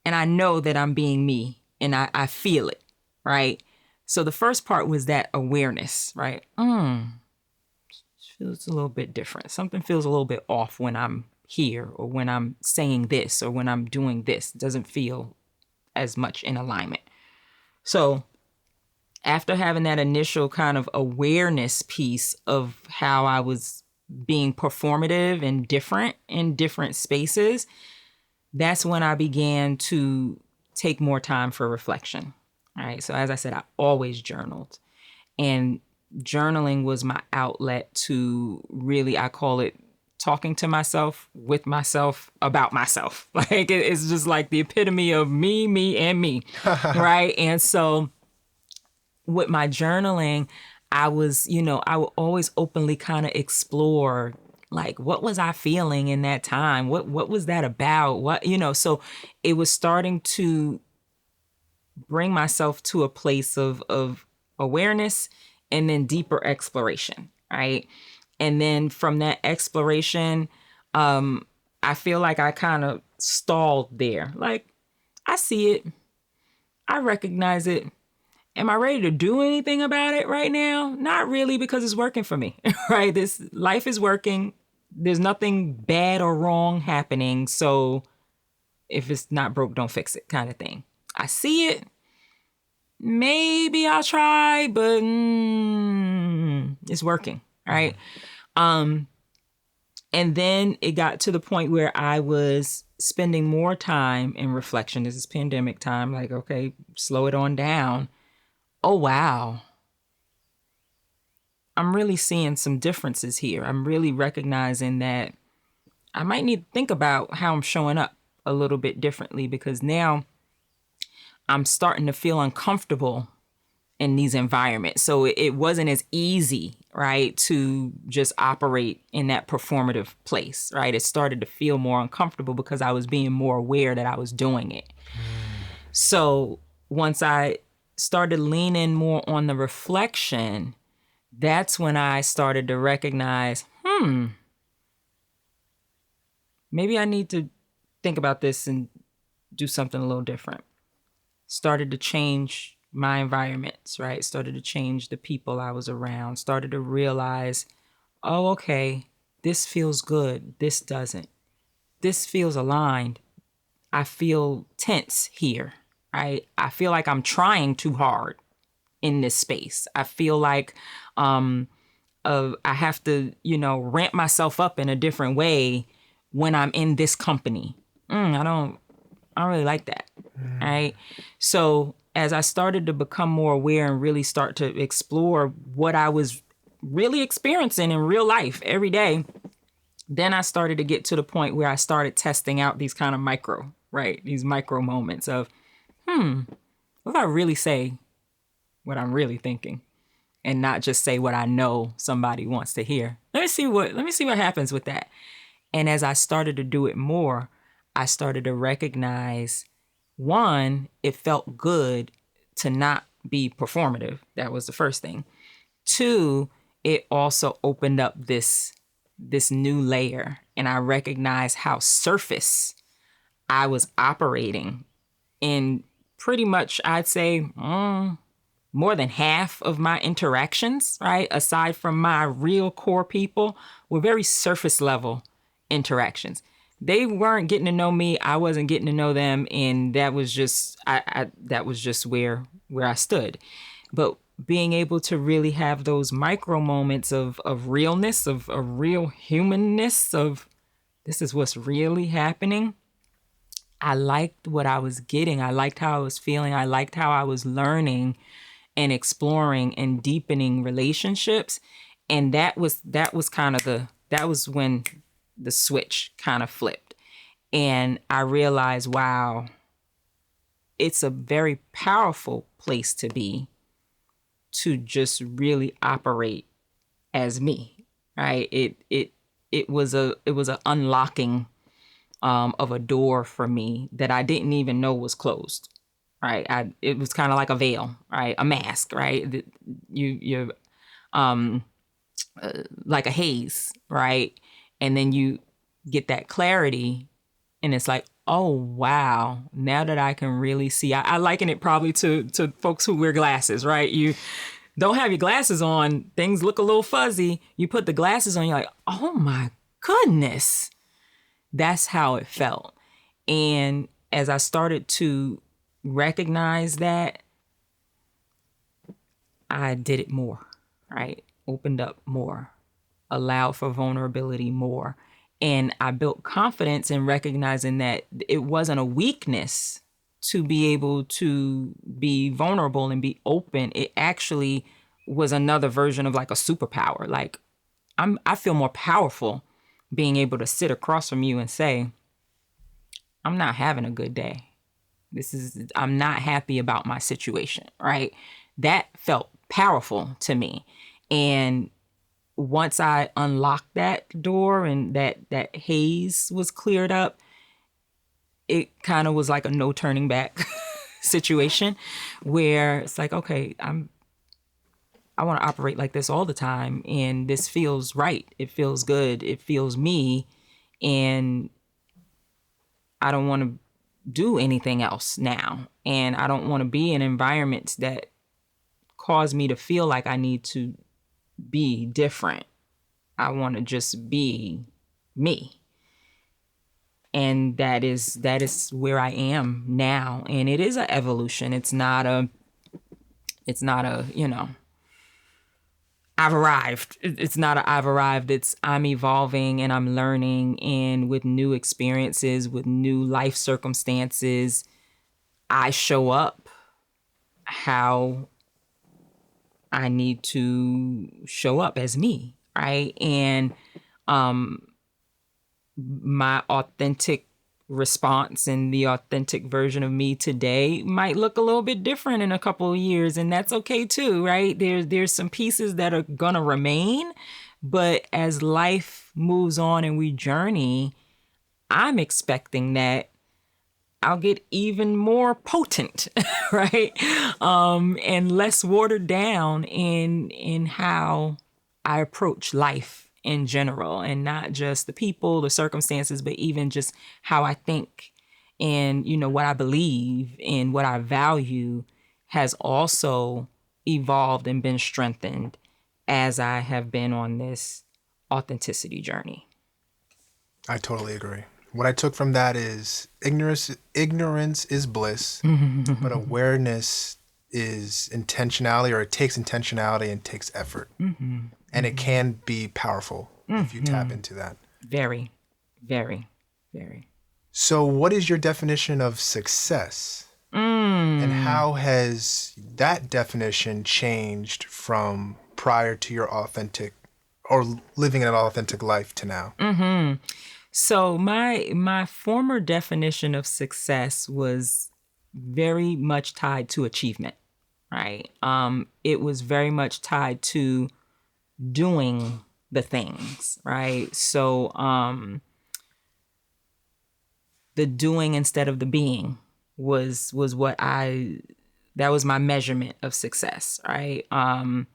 And I know that I'm being me and I feel it, right? So the first part was that awareness, right? Feels a little bit different. Something feels a little bit off when I'm here or when I'm saying this or when I'm doing this. It doesn't feel as much in alignment. So after having that initial kind of awareness piece of how I was being performative and different in different spaces, that's when I began to take more time for reflection. All right. So as I said, I always journaled, and journaling was my outlet to really, I call it talking to myself, with myself, about myself. Like it's just like the epitome of me, and me. Right. And so with my journaling, I was, I would always openly kind of explore, like, what was I feeling in that time? What was that about? What, so it was starting to bring myself to a place of awareness and then deeper exploration, right? And then from that exploration, I feel like I kind of stalled there. Like, I see it. I recognize it. Am I ready to do anything about it right now? Not really, because it's working for me, right? This life is working. There's nothing bad or wrong happening. So if it's not broke, don't fix it, kind of thing. I see it. Maybe I'll try, but it's working, right? And then it got to the point where I was spending more time in reflection. This is pandemic time. Like, okay, slow it on down. Oh, wow. I'm really seeing some differences here. I'm really recognizing that I might need to think about how I'm showing up a little bit differently, because now I'm starting to feel uncomfortable in these environments. So it wasn't as easy, right, to just operate in that performative place, right? It started to feel more uncomfortable because I was being more aware that I was doing it. So once I started leaning more on the reflection, that's when I started to recognize, maybe I need to think about this and do something a little different. Started to change my environments, right? Started to change the people I was around. Started to realize, oh, okay, this feels good. This doesn't. This feels aligned. I feel tense here, right? I feel like I'm trying too hard in this space. I feel like I have to, ramp myself up in a different way when I'm in this company. I don't really like that. Right. So as I started to become more aware and really start to explore what I was really experiencing in real life every day, then I started to get to the point where I started testing out these kind of these micro moments of, what if I really say what I'm really thinking and not just say what I know somebody wants to hear? Let me see what happens with that. And as I started to do it more, I started to recognize, one, it felt good to not be performative. That was the first thing. Two, it also opened up this new layer, and I recognized how surface I was operating in pretty much, I'd say, more than half of my interactions, right? Aside from my real core people, were very surface level interactions. They weren't getting to know me. I wasn't getting to know them. And that was just, that was just where I stood. But being able to really have those micro moments of realness, of real humanness, of this is what's really happening. I liked what I was getting. I liked how I was feeling. I liked how I was learning and exploring and deepening relationships. And that was when the switch kind of flipped. And I realized, wow, it's a very powerful place to be, to just really operate as me, right? It was a unlocking of a door for me that I didn't even know was closed, right? It was kind of like a veil, right? A mask, right? You're like a haze, right? And then you get that clarity, and it's like, oh wow, now that I can really see. I liken it probably to folks who wear glasses, right? You don't have your glasses on, things look a little fuzzy. You put the glasses on, you're like, oh my goodness. That's how it felt. And as I started to recognize that, I did it more, right? Opened up more, allowed for vulnerability more. And I built confidence in recognizing that it wasn't a weakness to be able to be vulnerable and be open. It actually was another version of like a superpower. Like I feel more powerful being able to sit across from you and say, I'm not having a good day. I'm not happy about my situation, right? That felt powerful to me. And once I unlocked that door and that haze was cleared up, it kind of was like a no turning back situation where it's like, okay, I want to operate like this all the time. And this feels right. It feels good. It feels me. And I don't want to do anything else now. And I don't want to be in environments that cause me to feel like I need to be different. I want to just be me. And that is where I am now. And it is an evolution. It's not a, I've arrived. It's not a I've arrived. It's I'm evolving and I'm learning, and with new experiences, with new life circumstances, I show up how I need to show up as me, right? And my authentic response and the authentic version of me today might look a little bit different in a couple of years, and that's okay too, right? There's some pieces that are gonna remain, but as life moves on and we journey, I'm expecting that I'll get even more potent, right? And less watered down in how I approach life in general, and not just the people, the circumstances, but even just how I think and, what I believe and what I value has also evolved and been strengthened as I have been on this authenticity journey. I totally agree. What I took from that is ignorance is bliss, but awareness is intentionality, or it takes intentionality and takes effort. And it can be powerful if you tap into that. Very, very, very. So what is your definition of success? And how has that definition changed from prior to your authentic, or living an authentic life, to now? So my former definition of success was very much tied to achievement, right? It was very much tied to doing the things, right? So the doing instead of the being was what that was my measurement of success, right? What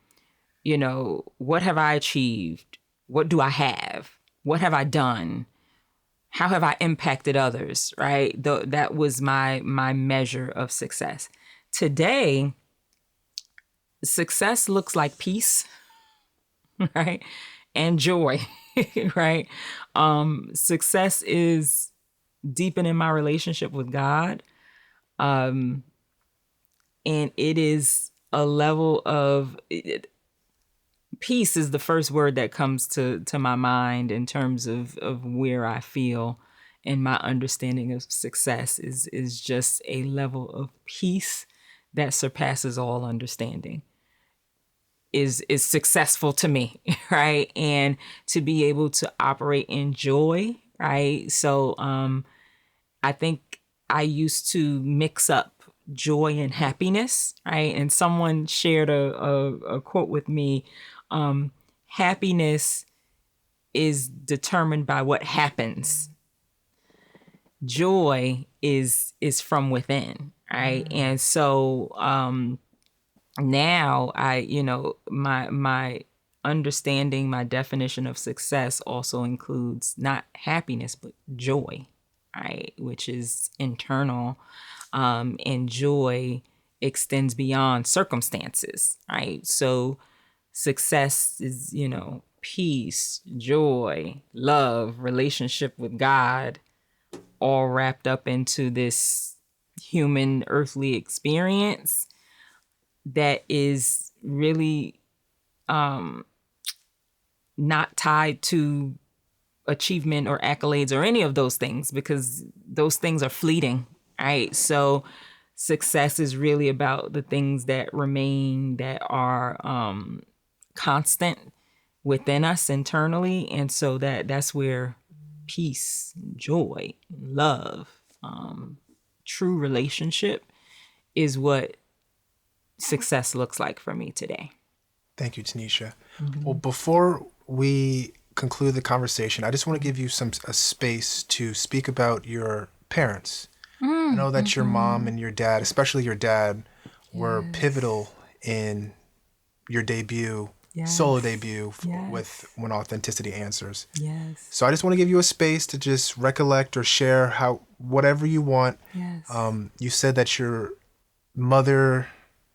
have I achieved? What do I have? What have I done? How have I impacted others, right? That was my measure of success. Today, success looks like peace, right? And joy, right? Success is deepening my relationship with God. And it is a level of peace is the first word that comes to my mind in terms of where I feel, and my understanding of success is just a level of peace that surpasses all understanding is successful to me, right? And to be able to operate in joy, right? So I think I used to mix up joy and happiness, right? And someone shared a quote with me. Happiness is determined by what happens. Joy is from within, right? And so now my understanding, my definition of success also includes not happiness but joy, right? Which is internal, and joy extends beyond circumstances, right? So success is, peace, joy, love, relationship with God, all wrapped up into this human earthly experience that is really not tied to achievement or accolades or any of those things, because those things are fleeting, right? So success is really about the things that remain, that are constant within us internally. And so that's where peace, joy, love, true relationship is what success looks like for me today. Thank you, Tanesha. Well, before we conclude the conversation, I just want to give you a space to speak about your parents. I know that your mom and your dad, especially your dad, were pivotal in your debut, solo debut with When Authenticity Answers. Yes. So I just want to give you a space to just recollect or share whatever you want. Yes. You said that your mother,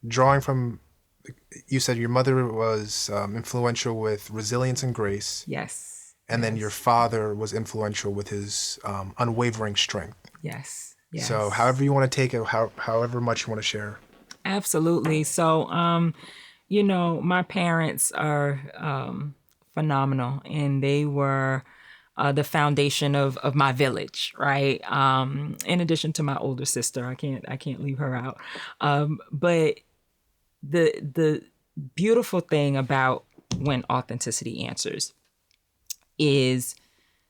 you said your mother was influential with resilience and grace. Yes. And then your father was influential with his unwavering strength. Yes. Yes. So however you want to take it, however much you want to share. Absolutely. So, my parents are phenomenal, and they were the foundation of my village, right? In addition to my older sister, I can't leave her out. But the beautiful thing about When Authenticity Answers is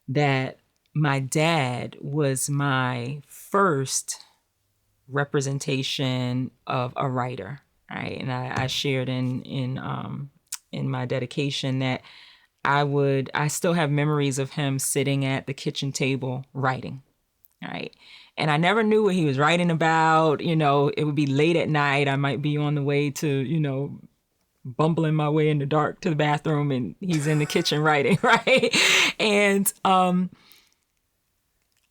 that my dad was my first representation of a writer, right? And I shared in my dedication that I still have memories of him sitting at the kitchen table writing, right? And I never knew what he was writing about. It would be late at night. I might be on the way to, bumbling my way in the dark to the bathroom, and he's in the kitchen writing, right? And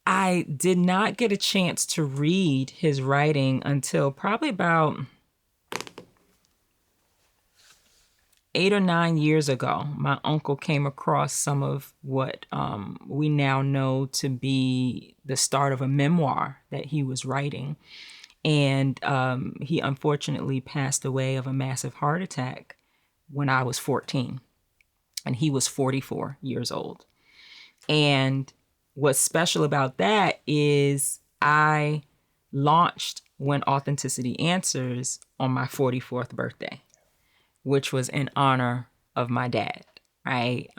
I did not get a chance to read his writing until probably about 8 or 9 years ago. My uncle came across some of what we now know to be the start of a memoir that he was writing. And he unfortunately passed away of a massive heart attack when I was 14. And he was 44 years old. And what's special about that is I launched When Authenticity Answers on my 44th birthday, which was in honor of my dad, right?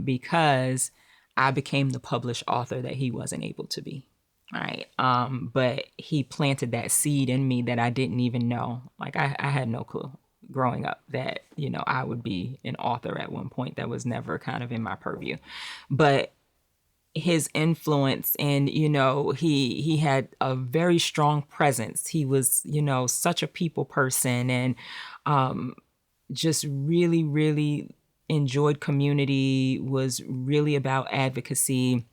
Because I became the published author that he wasn't able to be, right? But he planted that seed in me that I didn't even know. Like I had no clue growing up that, I would be an author at one point. That was never kind of in my purview. But his influence, and he had a very strong presence. He was such a people person, and just really, really enjoyed community, was really about advocacy.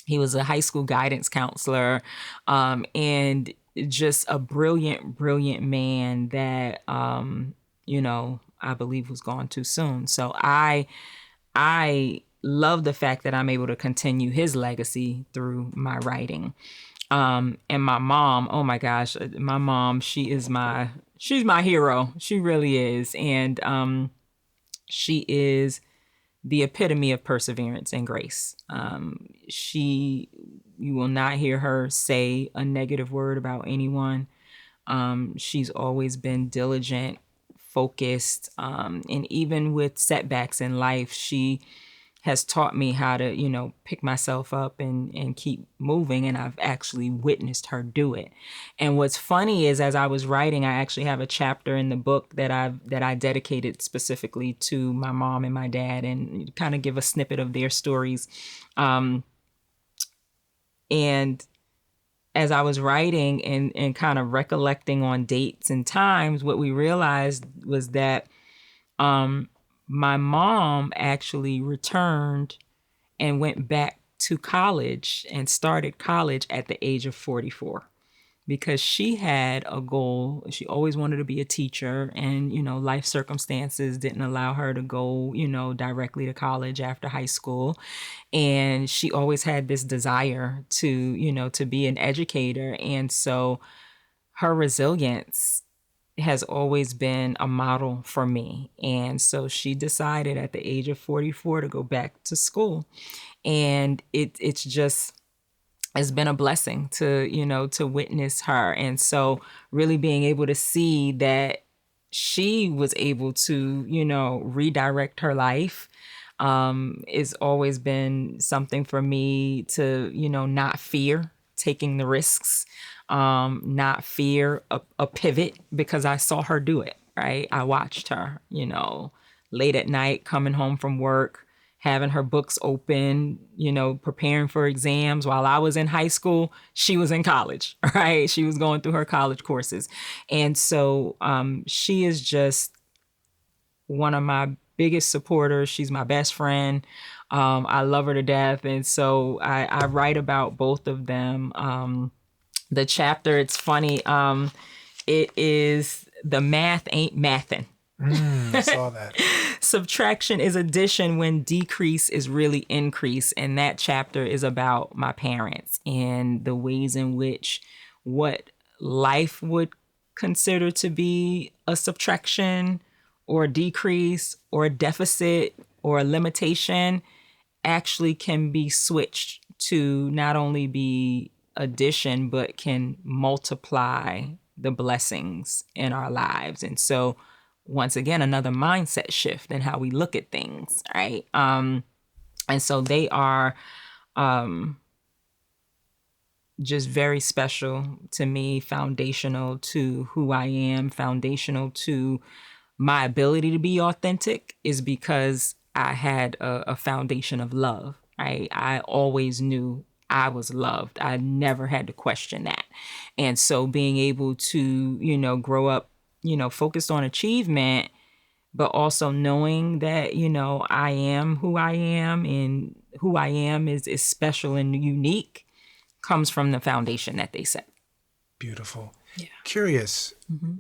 He was a high school guidance counselor, and just a brilliant, brilliant man that, I believe was gone too soon. So I love the fact that I'm able to continue his legacy through my writing. And my mom, oh my gosh, my mom, she's my hero. She really is. And she is the epitome of perseverance and grace. You will not hear her say a negative word about anyone. She's always been diligent, focused, and even with setbacks in life, she has taught me how to, pick myself up and keep moving. And I've actually witnessed her do it. And what's funny is, as I was writing, I actually have a chapter in the book that I dedicated specifically to my mom and my dad, and kind of give a snippet of their stories. And as I was writing and kind of recollecting on dates and times, what we realized was that, my mom actually returned and went back to college and started college at the age of 44, because she had a goal. She always wanted to be a teacher, and, life circumstances didn't allow her to go, directly to college after high school. And she always had this desire to be an educator. And so her resilience has always been a model for me. And so she decided at the age of 44 to go back to school. And it's been a blessing to witness her. And so really being able to see that she was able to, redirect her life, it's always been something for me to, not fear taking the risks, not fear a pivot, because I saw her do it, right? I watched her, late at night, coming home from work, having her books open, preparing for exams. While I was in high school, she was in college, right? She was going through her college courses. And so she is just one of my biggest supporters. She's my best friend. I love her to death. And so I write about both of them. The chapter, it's funny. It is The Math Ain't Mathin'. I saw that. Subtraction is addition when decrease is really increase. And that chapter is about my parents and the ways in which what life would consider to be a subtraction or a decrease or a deficit or a limitation actually can be switched to not only be addition, but can multiply the blessings in our lives. And so, once again, another mindset shift in how we look at things, right? And so they are just very special to me, foundational to who I am, foundational to my ability to be authentic, is because I had a foundation of love. I always knew I was loved. I never had to question that. And so being able to, grow up, focused on achievement, but also knowing that, I am who I am, and who I am is special and unique, comes from the foundation that they set. Beautiful. Yeah. Curious,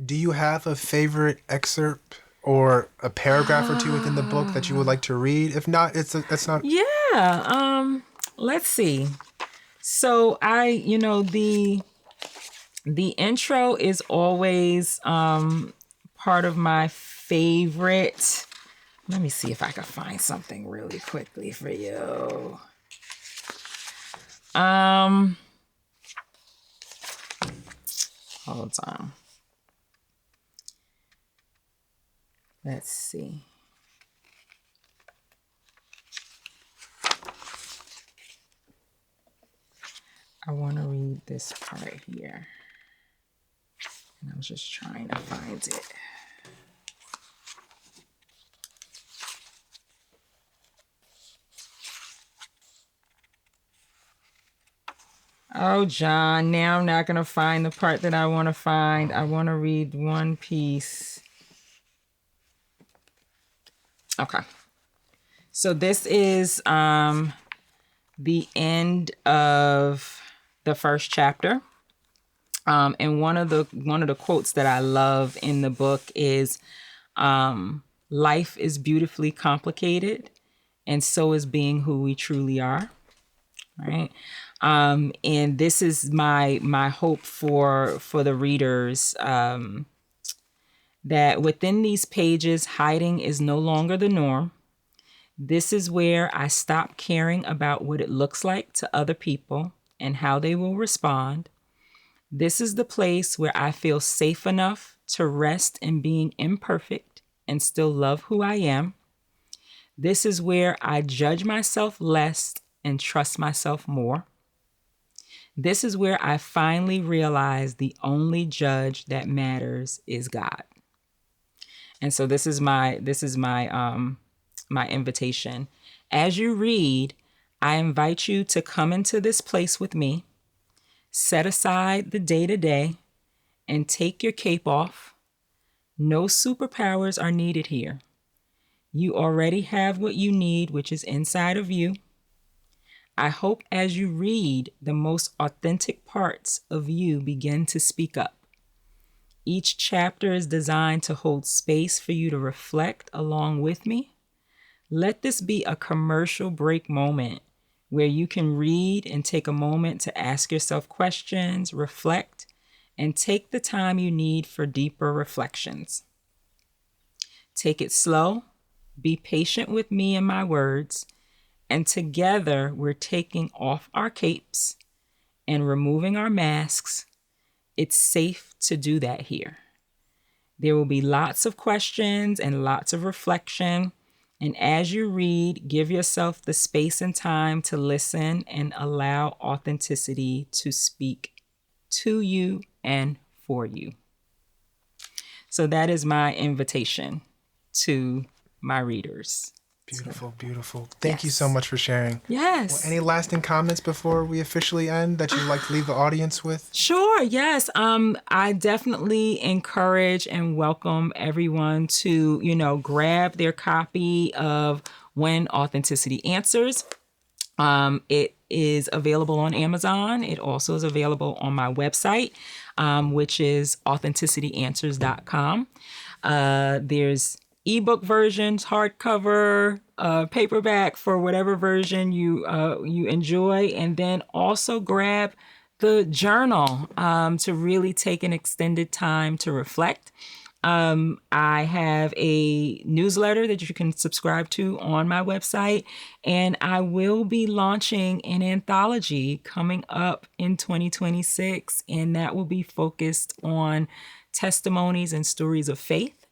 do you have a favorite excerpt or a paragraph or two within the book that you would like to read? If not, that's not. Yeah. Let's see. So the intro is always part of my favorite. Let me see if I can find something really quickly for you. Hold on. Let's see. I want to read this part here. And I'm just trying to find it. Oh, John, now I'm not going to find the part that I want to find. I want to read one piece. Okay. So this is the end of the first chapter. And one of the quotes that I love in the book is, life is beautifully complicated, and so is being who we truly are. Right. And this is my hope for the readers, that within these pages, hiding is no longer the norm. This is where I stop caring about what it looks like to other people and how they will respond. This is the place where I feel safe enough to rest in being imperfect and still love who I am. This is where I judge myself less and trust myself more. This is where I finally realize the only judge that matters is God. And so this is my my invitation. As you read, I invite you to come into this place with me, set aside the day-to-day, and take your cape off. No superpowers are needed here. You already have what you need, which is inside of you. I hope as you read, the most authentic parts of you begin to speak up. Each chapter is designed to hold space for you to reflect along with me. Let this be a commercial break moment where you can read and take a moment to ask yourself questions, reflect, and take the time you need for deeper reflections. Take it slow, be patient with me and my words, and together we're taking off our capes and removing our masks. It's safe to do that here. There will be lots of questions and lots of reflection. And as you read, give yourself the space and time to listen and allow authenticity to speak to you and for you. So that is my invitation to my readers. Beautiful, beautiful. Thank you so much for sharing. Yes. Well, any lasting comments before we officially end that you'd like to leave the audience with? Sure, yes. I definitely encourage and welcome everyone to, grab their copy of When Authenticity Answers. It is available on Amazon. It also is available on my website, which is authenticityanswers.com. There's ebook versions, hardcover, paperback, for whatever version you enjoy, and then also grab the journal to really take an extended time to reflect. I have a newsletter that you can subscribe to on my website, and I will be launching an anthology coming up in 2026, and that will be focused on testimonies and stories of faith.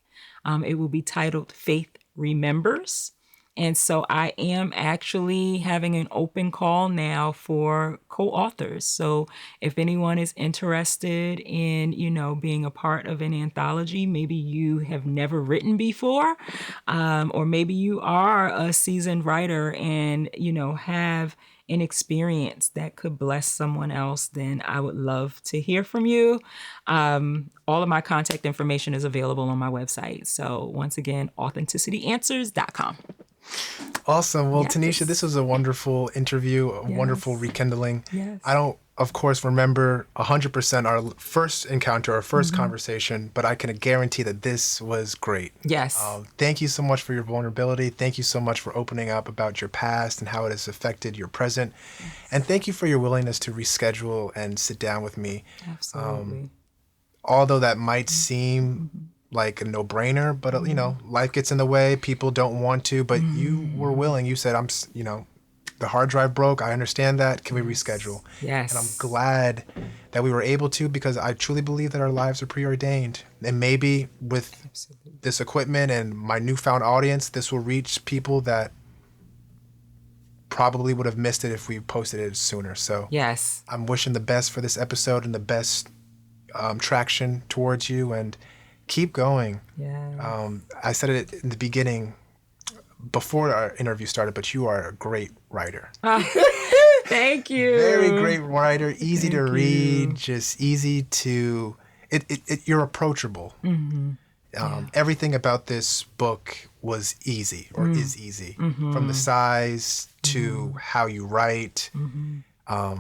It will be titled Faith Remembers. And so I am actually having an open call now for co-authors. So if anyone is interested in, being a part of an anthology, maybe you have never written before, or maybe you are a seasoned writer and, have an experience that could bless someone else, then I would love to hear from you. All of my contact information is available on my website. So once again, authenticityanswers.com. Awesome. Well, Yes. Tanesha, this was a wonderful interview, a wonderful rekindling. Yes. I don't, of course, remember 100% our first encounter, our 1st conversation, but I can guarantee that this was great. Yes. Thank you so much for your vulnerability. Thank you so much for opening up about your past and how it has affected your present. And thank you for your willingness to reschedule and sit down with me. Absolutely. Although that might seem like a no-brainer, but life gets in the way. People don't want to, but you were willing. You said, the hard drive broke. I understand that. Can we reschedule? Yes. And I'm glad that we were able to, because I truly believe that our lives are preordained. And maybe with this equipment and my newfound audience, this will reach people that probably would have missed it if we posted it sooner. So Yes. I'm wishing the best for this episode and the best traction towards you, and keep going. Yeah. I said it in the beginning before our interview started, but you are a great writer. Thank you. Very great writer, easy to Thank read, you. just easy to, you're approachable. Everything about this book was easy, or is easy, from the size to how you write. I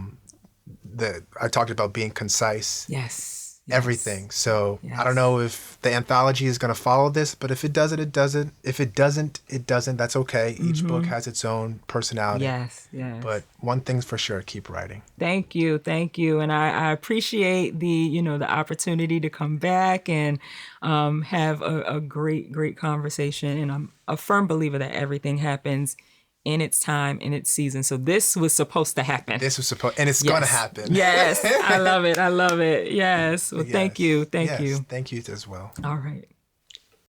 talked about being concise. Yes. Everything. So Yes. I don't know if the anthology is going to follow this, but if it doesn't, it doesn't. If it doesn't, it doesn't. That's okay. Each book has its own personality. Yes. But one thing's for sure, keep writing. Thank you. And I appreciate the opportunity to come back and have a great conversation. And I'm a firm believer that everything happens in its time, in its season. So this was supposed to happen. And it's going to happen. Yes. I love it. Yes. Well, thank you. Thank you. Thank you as well. All right.